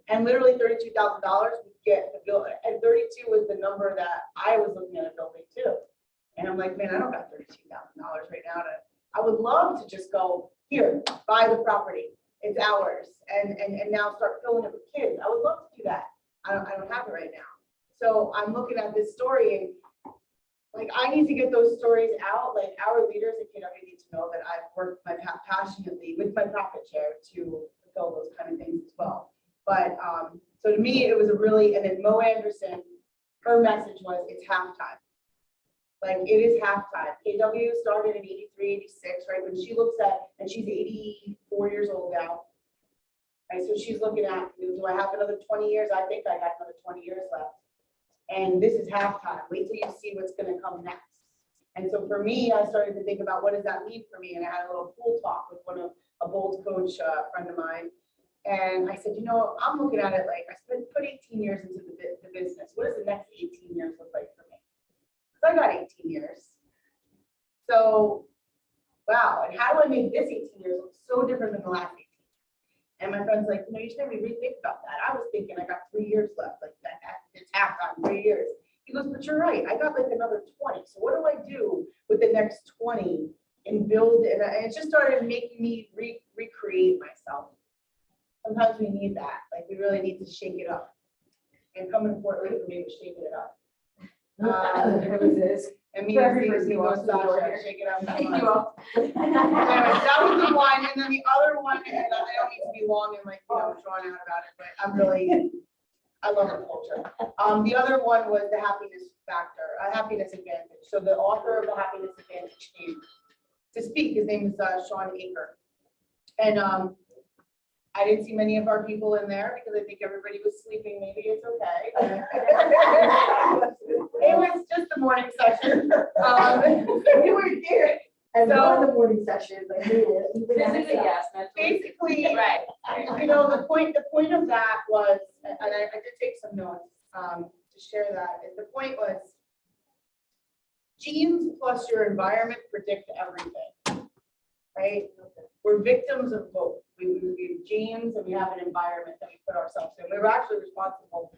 and literally $32,000 would get the building, and 32 was the number that I was looking at a building too. And I'm like, man, I don't got $32,000 right now I would love to just go, here, buy the property, it's ours, and now start filling it with kids. I would love to do that. I don't have it right now. So I'm looking at this story and like, I need to get those stories out. Like our leaders at KW need to know that I've worked passionately with my profit share to fulfill those kind of things as well. But so to me, it was a really, and then Mo Anderson, her message was, it's halftime. Like it is halftime. KW started in 83, 86, right? When she looks at, and she's 84 years old now. Right, so she's looking at, do I have another 20 years? I think I got another 20 years left. And this is halftime. Wait till you see what's going to come next. And so for me, I started to think about what does that mean for me? And I had a little pool talk with a Bolts coach friend of mine. And I said, you know, I'm looking at it like I put 18 years into the business. What does the next 18 years look like for me? Because I got 18 years. So, wow. And how do I make this 18 years look so different than the last 18? And my friend's like, you know, you should maybe rethink about that. I was thinking I got 3 years left, like that it's halftime, 3 years. He goes, but you're right. I got like another 20. So what do I do with the next 20 and build? And it just started making me recreate myself. Sometimes we need that. Like we really need to shake it up. And coming to Fort Lee for me was shaking it up. And me and Steve was shake it up. Thank you all. Anyway, that was the one, and then the other one, and I don't need to be long and like, drawn out about it, but I love the culture. The other one was the happiness factor, happiness advantage. So the author of the happiness advantage came to speak. His name is Sean Aker. And I didn't see many of our people in there because I think everybody was sleeping. Maybe it's okay. It was just the morning session. We were here. And So- one of the morning sessions, like we did. Physically, yes, Basically, right. the point of that was, and I did take some notes to share that, is the point was genes plus your environment predict everything, right? We're victims of both. We have genes and we have an environment that we put ourselves in. We're actually responsible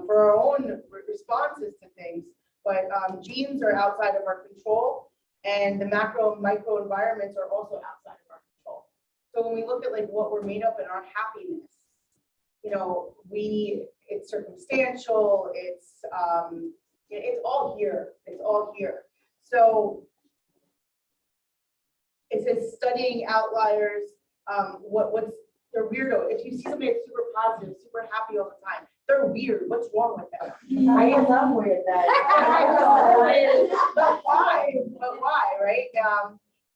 for our own responses to things, but genes are outside of our control. And the macro and micro environments are also outside of our control. So when we look at like what we're made up in our happiness, it's circumstantial, it's all here. It's all here. So it says studying outliers, they're weirdo. If you see somebody that's super positive, super happy all the time, they're weird. What's wrong with them? I guess I'm weird that. But why, right?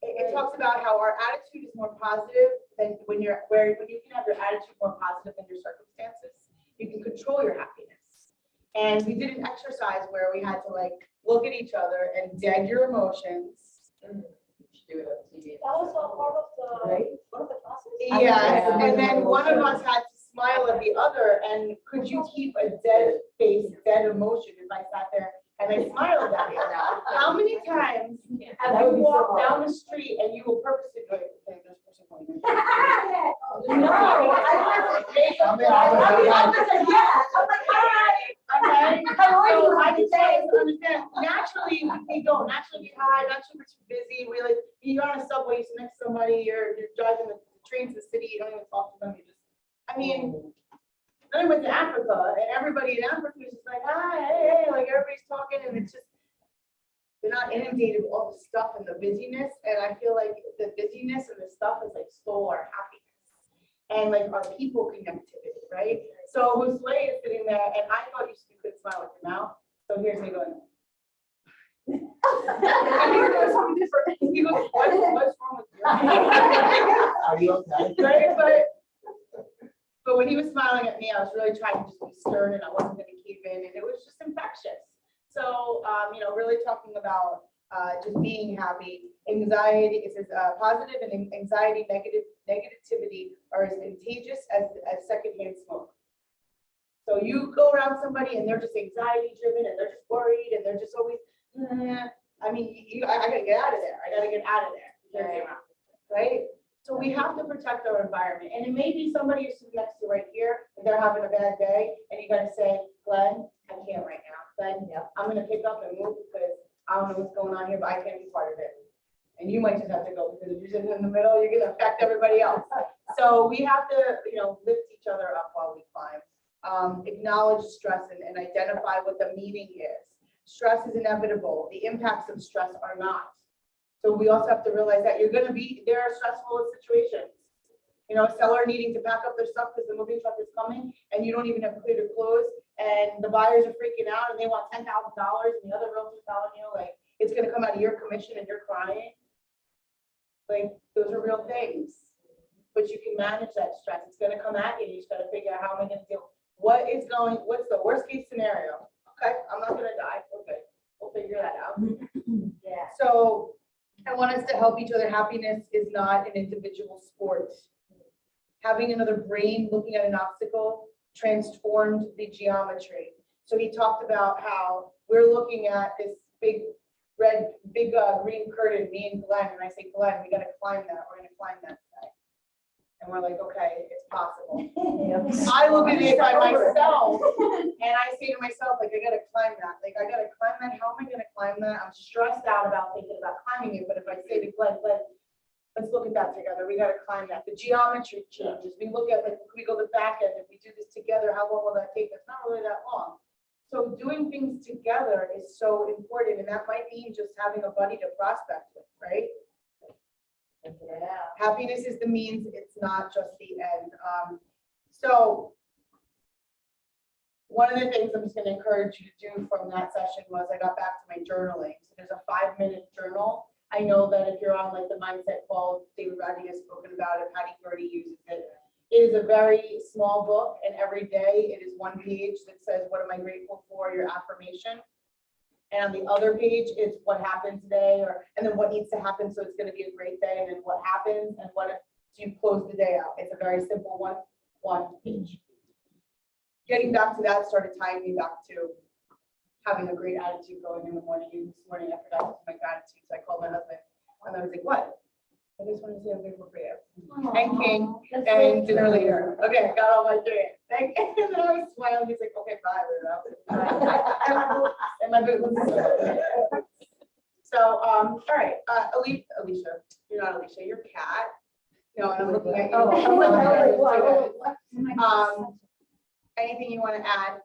It talks about how our attitude is more positive than when you can have your attitude more positive than your circumstances, you can control your happiness. And we did an exercise where we had to like look at each other and dead your emotions. That was a part of the, Right? one of the classes? Yes, Yeah. and then one of us had to smile at the other, and could you keep a dead face, dead emotion if I sat there and I smiled at you? How many times have That you would be so walked hard. down the street and you will purposely go, okay, this person going No, I wasn't, yeah, I'm like, hi. Okay, How are you? so I just want to understand, naturally, we don't, naturally we hide, naturally we're too busy, you're on a subway, you sit next to somebody, you're driving the train to the city, you don't even talk to them, you just, then I went to Africa, and everybody in Africa was just like, hi, hey, like everybody's talking, and it's just, they're not inundated with all the stuff and the busyness, and I feel like the busyness and the stuff has like stole our happiness and like our people connectivity, right? So Musle is sitting there, and I thought you could smile with your mouth, so here's me going. And he goes, something different. He goes, what's wrong with you? Are you okay? Right, but when he was smiling at me, I was really trying to just be stern, and I wasn't going to keep in, and it was just infectious. So, really talking about just being happy. Anxiety, it says positive and anxiety, negativity are as contagious as secondhand smoke. So you go around somebody and they're just anxiety driven and they're just worried and they're just always, I gotta get out of there. I gotta get out of there. Right? So we have to protect our environment. And it may be somebody you're sitting next to right here and they're having a bad day and you gotta say, Glenn, I can't right now. Glenn, I'm gonna pick up and move because I don't know what's going on here, but I can't be part of it. And you might just have to go, because if you're sitting in the middle, you're gonna affect everybody else. So we have to, lift each other up while we climb. Acknowledge stress and identify what the meaning is. Stress is inevitable. The impacts of stress are not. So we also have to realize that there are stressful situations. A seller needing to pack up their stuff because the moving truck is coming and you don't even have clear to close, and the buyers are freaking out and they want $10,000 and the other realtor's telling you like it's gonna come out of your commission and you're crying. Like, those are real things. But you can manage that stress. It's gonna come at you. You just gotta figure out how am I gonna deal. What's the worst case scenario? Okay, I'm not gonna die. We're good. We'll figure that out. Yeah. So I want us to help each other. Happiness is not an individual sport. Having another brain looking at an obstacle transformed the geometry. So he talked about how we're looking at this big green curtain, me and Glenn, and I say, Glenn, we gotta climb that. We're gonna climb that today. And we're like, okay, it's possible. I look at it by myself and I say to myself, like, I gotta climb that. Like, I gotta climb that. How am I gonna climb that? I'm stressed out about thinking about climbing it. But if I say to Glenn, let's look at that together. We gotta climb that. The geometry changes. We look at, like, we go the back end. If we do this together, how long will that take us? Not really that long. So doing things together is so important. And that might mean just having a buddy to prospect with, right? Yeah. Happiness is the means, it's not just the end. So one of the things I'm just going to encourage you to do from that session was I got back to my journaling. So there's a 5-minute journal. I know that if you're on like the mindset call, David Roddy has spoken about it, Patty Purdy uses it. It is a very small book, and every day it is one page that says, what am I grateful for, your affirmation. And on the other page, it's what happened today, and then what needs to happen so it's going to be a great day, and then what happens, and what if you close the day out. It's a very simple one page. Getting back to that started tying me back to having a great attitude going in the morning. This morning I forgot to do my gratitude, so I called my husband, and I was like, what? I just want to say I'm grateful for you. And King, and dinner later. Okay, got all my drink. And then I was smiling. He's like, okay, bye. And my boot was so, all right, Alicia, you're not Alicia, you're Kat. No, and I'm looking at you. Anything you want to add?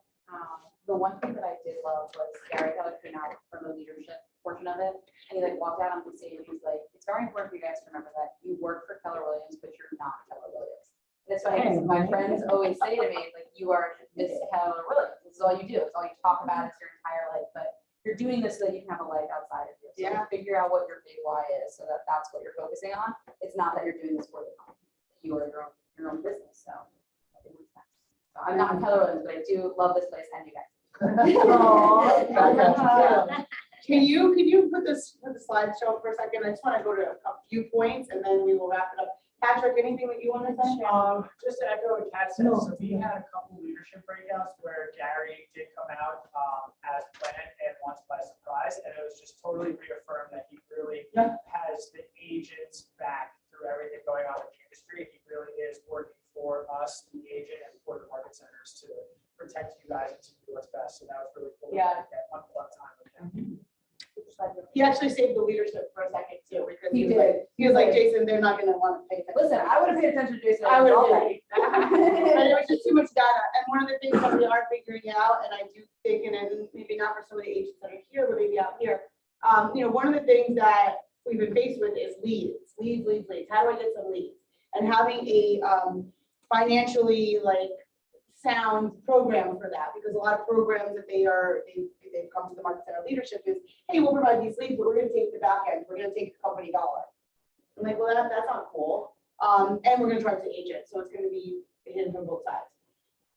The one thing that I did love was Gary had came out from the leadership portion of it, and he like walked out on the stage. He was like, "It's very important for you guys to remember that you work for Keller Williams, but you're not Keller Williams." And it's funny because my friends always say to me, like, "You are Miss Keller Williams. This is all you do. It's all you talk about. It's your entire life, but you're doing this so that you can have a life outside of you. So Yeah. figure out what your big why is, so that that's what you're focusing on. It's not that you're doing this for the company. You are your own business. So it makes sense. So I'm not Keller Williams, but I do love this place and you guys." Can you put the slideshow for a second? I just want to go to a few points and then we will wrap it up. Patrick, anything that you want to say? Just to echo what Kat said, so we had a couple leadership breakouts where Gary did come out as planned and once by surprise, and it was just totally reaffirmed that he really has the agents back through everything going on in the industry. He really is working for us, the agent, and for the market centers to protect you guys and to do what's best. So that was really cool. Yeah. Get one time with him. He actually saved the leadership for a second too, because He he was like, Jason, they're not gonna want to pay attention. Listen, I would have paid attention to Jason. I would all have. day. And it was just too much data. And one of the things that we are figuring out, and I do think, and maybe not for some of the agents that are here, but maybe out here, one of the things that we've been faced with is leads. How do I get some leads? And having a financially sound program for that, because a lot of programs that they've come to the market center leadership is, hey, we'll provide these leads, but we're going to take the back end. We're going to take the company dollar. I'm like, well, that's not cool. And we're going to charge the agent, so it's going to be hidden from both sides.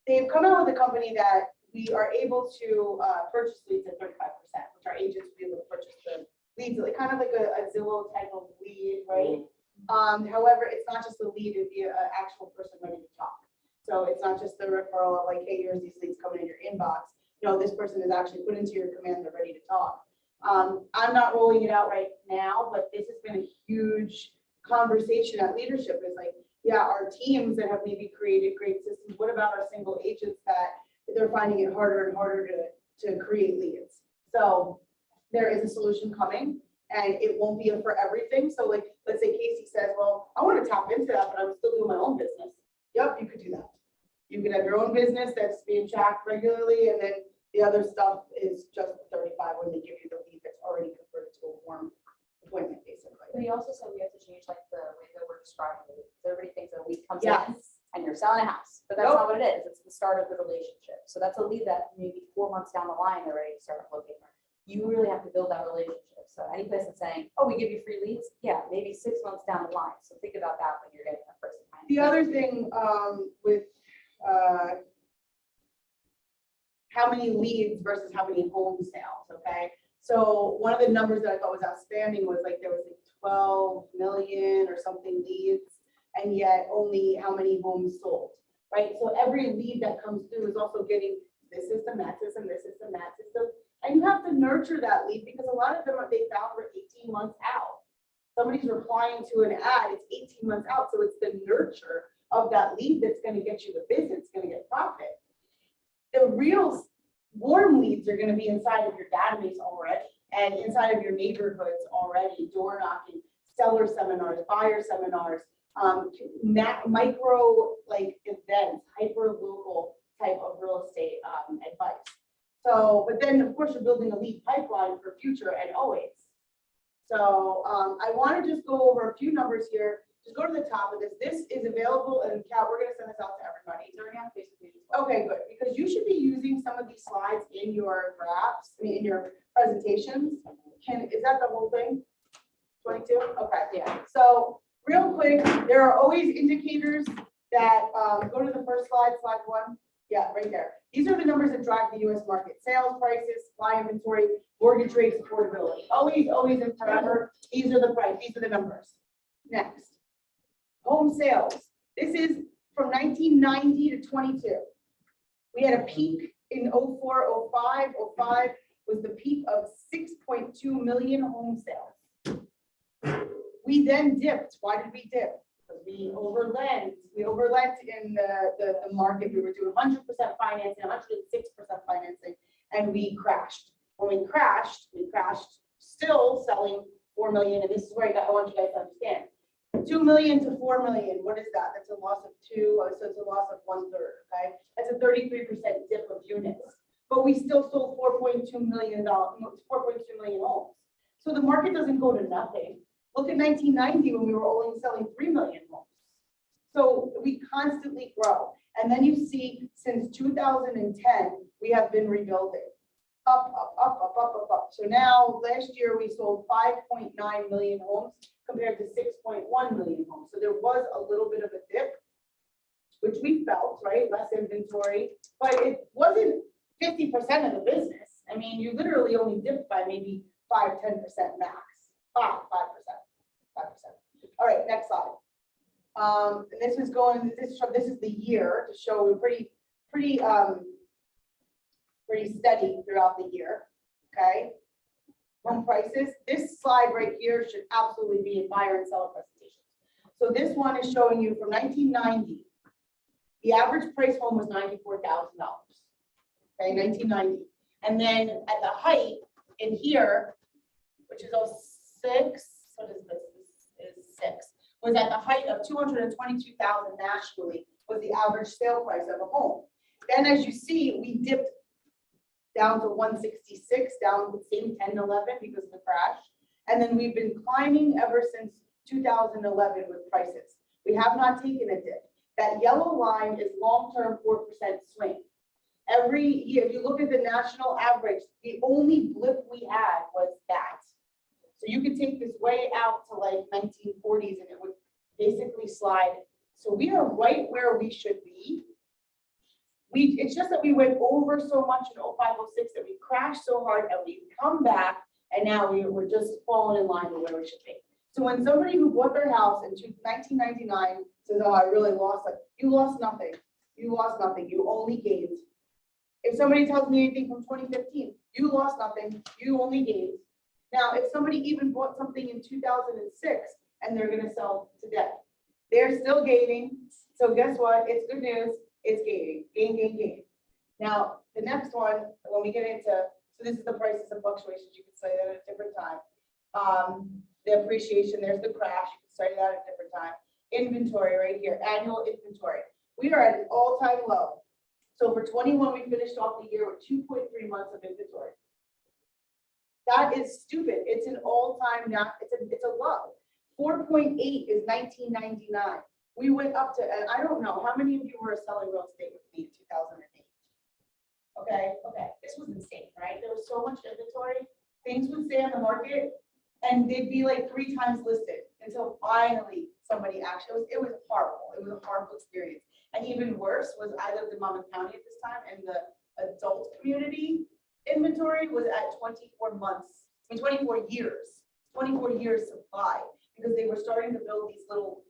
They've come out with a company that we are able to purchase leads at 35%, which our agents will be able to purchase the leads, kind of like a Zillow type of lead, right? However, it's not just a lead, it'd be an actual person ready to talk. So it's not just the referral of like, hey, here's these leads coming in your inbox. No, this person is actually put into your command, they're ready to talk. I'm not rolling it out right now, but this has been a huge conversation at leadership. Is like, yeah, our teams that have maybe created great systems, what about our single agents that they're finding it harder and harder to create leads? So there is a solution coming and it won't be for everything. So like, let's say Casey says, well, I want to tap into that, but I'm still doing my own business. Yep, you could do that. You could have your own business that's being tracked regularly, and then the other stuff is just 35 when they give you the lead that's already converted to a warm appointment, basically. But he also said we have to change like the way that we're describing the lead. Everybody thinks a lead comes in Yes. and you're selling a house, but that's not what it is. It's the start of the relationship. So that's a lead that maybe 4 months down the line, they're ready to start looking. You really have to build that relationship. So any place that's saying, oh, we give you free leads, yeah, maybe 6 months down the line. So think about that when you're getting that person. The other thing with how many leads versus how many home sales, okay? So one of the numbers that I thought was outstanding was like there was like 12 million or something leads, and yet only how many homes sold, right? So every lead that comes through is also getting this system, that system, this system, that system. And you have to nurture that lead because a lot of them they found were 18 months out. Somebody's replying to an ad, it's 18 months out. So it's the nurture of that lead that's going to get you the business, it's going to get profit. The real warm leads are going to be inside of your database already and inside of your neighborhoods already, door knocking, seller seminars, buyer seminars, micro like events, hyper local type of real estate advice. So, but then of course you're building a lead pipeline for future and always. So I want to just go over a few numbers here. Just go to the top of this. This is available, and Kat, we're going to send this out to everybody. It's already on Facebook. Okay, good, because you should be using some of these slides in your graphs, I mean, in your presentations. Is that the whole thing? 22? Okay, Yeah. so real quick, there are always indicators that, go to the first slide, slide 1. Yeah, right there. These are the numbers that drive the US market. Sales prices, supply inventory, mortgage rates, affordability. Always, always and forever. These are the price, these are the numbers. Next. Home sales. This is from 1990 to 22. We had a peak in 04, 05. 05 was the peak of 6.2 million home sales. We then dipped. Why did we dip? Because we overlent. We overlent in the market. We were doing 100% financing, 106% financing, and we crashed. When we crashed still selling 4 million. And this is where I want you guys to understand. 2 million to 4 million. What is that? That's a loss of 2. So it's a loss of 1/3. Okay, that's a 33% dip of units. But we still sold $4.2 million, 4.2 million homes. So the market doesn't go to nothing. Look at 1990 when we were only selling 3 million homes. So we constantly grow. And then you see since 2010, we have been rebuilding. Up, up, up, up, up, up, up. So now last year we sold 5.9 million homes compared to 6.1 million homes. So there was a little bit of a dip, which we felt, right? Less inventory, but it wasn't 50% of the business. I mean, you literally only dipped by maybe 5-10% max. 5%. All right, next slide. And this is going. This is the year to show we're pretty steady throughout the year. Okay. Home prices. This slide right here should absolutely be in buyer and seller presentations. So this one is showing you from 1990. The average price home was $94,000. Okay, 1990. And then at the height in here, which is 06. What is this? This is 6. Was at the height of 222,000 nationally was the average sale price of a home. Then as you see, we dipped down to 166, down the same 10, 11 because of the crash. And then we've been climbing ever since 2011 with prices. We have not taken a dip. That yellow line is long-term 4% swing. Every year, if you look at the national average, the only blip we had was that. So you could take this way out to like 1940s and it would basically slide. So we are right where we should be. It's just that we went over so much in 05, 06 that we crashed so hard and we come back and now we're just falling in line with where we should be. So when somebody who bought their house in 1999 says, oh, I really lost it, you lost nothing. You lost nothing. You only gained. If somebody tells me anything from 2015, you lost nothing. You only gained. Now, if somebody even bought something in 2006 and they're going to sell today, they're still gaining. So guess what? It's good news. It's gaining. Gain, gain, gain. Now, the next one, when we get into So this is the prices and fluctuations, you can study that at a different time. The appreciation, there's the crash, you can study that at a different time. Inventory right here, annual inventory. We are at an all-time low. So for 21, we finished off the year with 2.3 months of inventory. That is stupid. It's an all-time, it's a low. 4.8 is 1999. We went up to, and I don't know, how many of you were selling real estate with me in 2008? Okay, This was insane, right? There was so much inventory. things would stay on the market and they'd be like 3 times listed until finally somebody actually, it was horrible. It was a horrible experience. And even worse was I lived in Monmouth County at this time, and the adult community inventory was at 24 months, 24 years supply, because they were starting to build these little,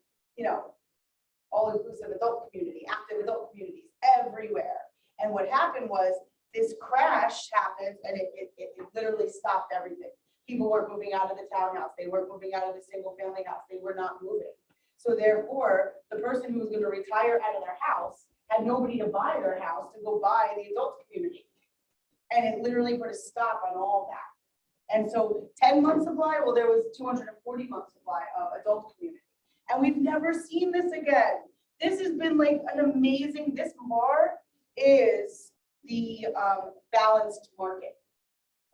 all-inclusive adult community, active adult communities everywhere. And what happened was this crash happened and it literally stopped everything. People weren't moving out of the townhouse. They weren't moving out of the single family house. They were not moving. So therefore, the person who was going to retire out of their house had nobody to buy their house to go buy the adult community. And it literally put a stop on all that. And so 10 months supply, well, there was 240 months supply of adult community. And we've never seen this again. This has been like an amazing, this bar is the balanced market.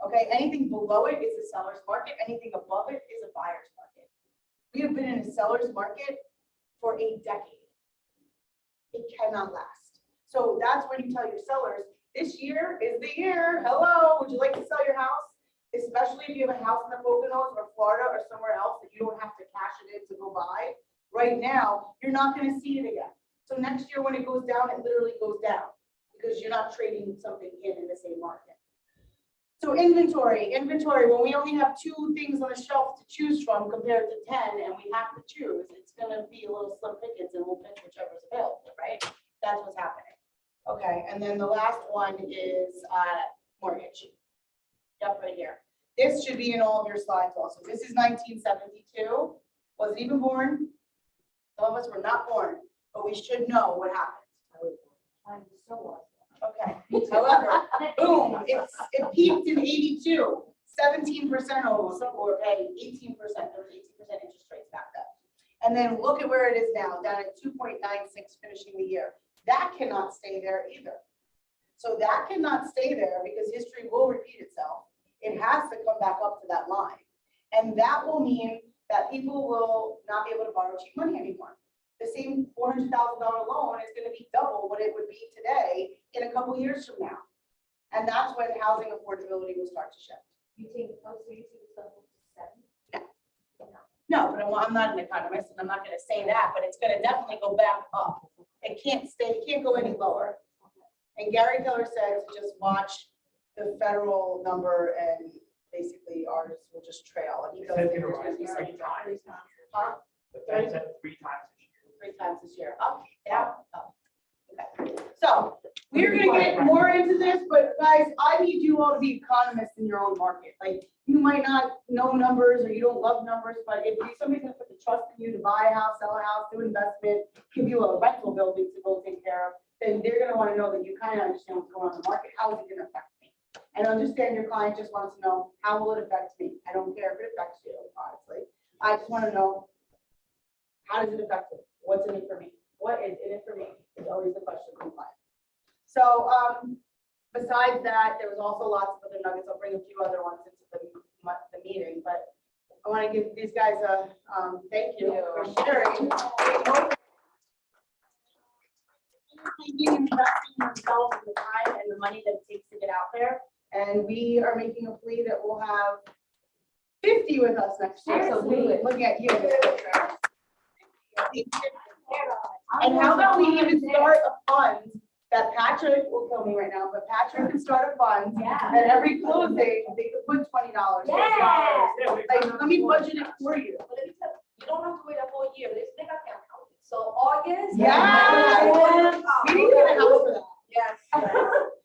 Okay, anything below it is a seller's market. Anything above it is a buyer's market. We have been in a seller's market for a decade. It cannot last. So that's when you tell your sellers, this year is the year. Hello, would you like to sell your house? Especially if you have a house in the Poconos or Florida or somewhere else that you don't have to cash it in to go buy. Right now, you're not going to see it again. So next year when it goes down, it literally goes down because you're not trading something in the same market. So inventory, when we only have 2 things on the shelf to choose from compared to 10 and we have to choose, it's going to be a little slim pickings and we'll pick whichever's available, right? That's what's happening. Okay, and then the last one is mortgage. Yep, right here. This should be in all of your slides also. This is 1972. Wasn't even born. Some of us were not born, but we should know what happened. I'm so Okay. However, boom, it peaked in 82, 17% almost, or 18%. There was 18% interest rates back then. And then look at where it is now, down at 2.96 finishing the year. That cannot stay there either. So that cannot stay there because history will repeat itself. It has to come back up to that line. And that will mean that people will not be able to borrow cheap money anymore. The same $400,000 loan is going to be double what it would be today in a couple years from now. And that's when housing affordability will start to shift. You think it's level 7? No, but I'm not an economist and I'm not going to say that, but it's going to definitely go back up. It can't stay, it can't go any lower. And Gary Keller said to just watch the federal number and basically ours will just trail. And he does think there's going to be some drop. Huh? The Fed said 3 times this year. 3 times this year, up, down, up. Okay, so we're gonna get more into this, but guys, I need you all to be economists in your own market. Like, you might not know numbers or you don't love numbers, but if somebody's gonna put the trust in you to buy a house, sell a house, do investment, give you a rental building to go take care of, then they're gonna wanna know that you kind of understand what's going on in the market. How is it gonna affect me? And understand your client just wants to know, how will it affect me? I don't care if it affects you, honestly. I just wanna know, how does it affect me? What's in it for me? What is in it for me is always the question from client. So besides that, there was also lots of other nuggets. I'll bring a few other ones into the meeting, but I want to give these guys a thank you for sharing. Investing themselves in the time and the money that it takes to get out there. And we are making a plea that we'll have 50 with us next year. So look at you. And how about we even start a fund that Patrick will kill me right now, but Patrick can start a fund. Yeah. And every closing, they could put $20, $50. Yeah. Like, let me budget it for you. But let me tell you, you don't have to wait a whole year. Let's make a count. So August. Yeah. We need to get a house for that. Yes.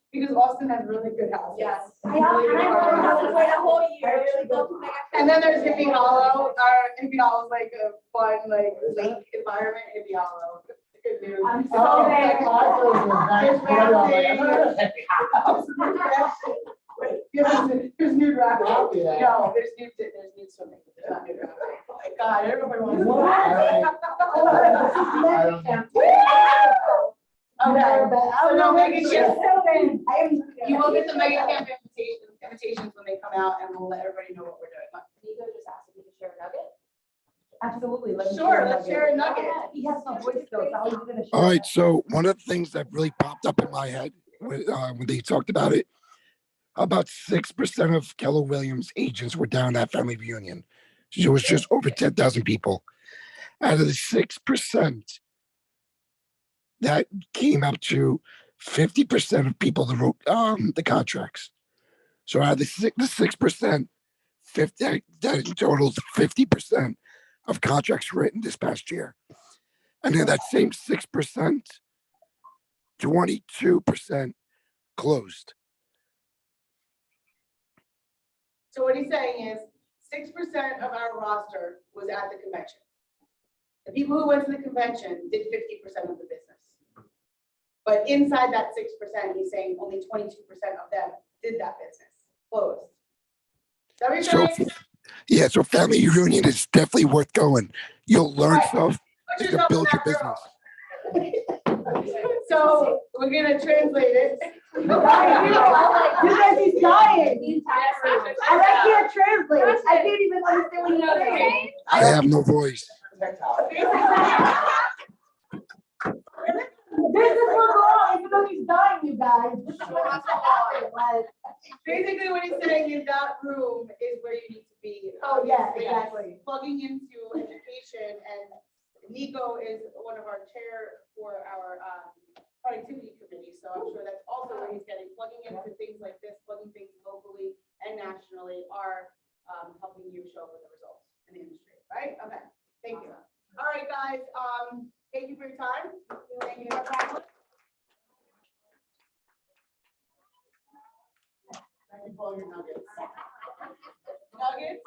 Because Austin has really good houses. Yes. Really good don't have to houses. wait a whole year. Really go to make a And then there's Hippie Hollow. Hippie Hollow is like a fun, like lake environment. Hippie Hollow. Good news. I'm so there. There's Ramsey. Wait, There's new draft. I'll do that. No, there's new swimming. There's not new draft. Oh my God, everybody wants. Okay, so no, Megan, you will get the mega camp invitations when they come out, and we'll let everybody know what we're doing. Nico just asked if you could share a nugget. Absolutely. Sure, let's share a nugget. He has no voice though, so how are you gonna share? All right, that? so one of the things that really popped up in my head when they talked about it, about 6% of Keller Williams agents were down at family reunion. So it was just over 10,000 people. Out of the 6%, that came up to 50% of people that wrote the contracts. So out of the 6%, 50, that totals 50% of contracts written this past year. And then that same 6%, 22% closed. So what he's saying is 6% of our roster was at the convention. The people who went to the convention did 50% of the business. But inside that 6%, he's saying only 22% of them did that business, closed. Is that what you're saying? Yeah, so family reunion is definitely worth going. You'll learn Right. stuff Put and you yourself in build your that business. girl. So we're gonna translate it. You guys, he's dying. I can't translate. I can't even understand what you're saying. I have no voice. Business will go on even though he's dying, you guys. This is what has to happen, like. Basically, what he's saying is that room is where you need to be. Oh, yeah, It's exactly. Plugging into education, and Nico is one of our chair for our productivity committee, so I'm sure that's also where he's getting, plugging into things like this, plugging things locally and nationally are helping you show up with the results in the industry, right? Okay, thank you. All right, guys, thank you for your time. Thank you. Thank you for all your nuggets. Nuggets.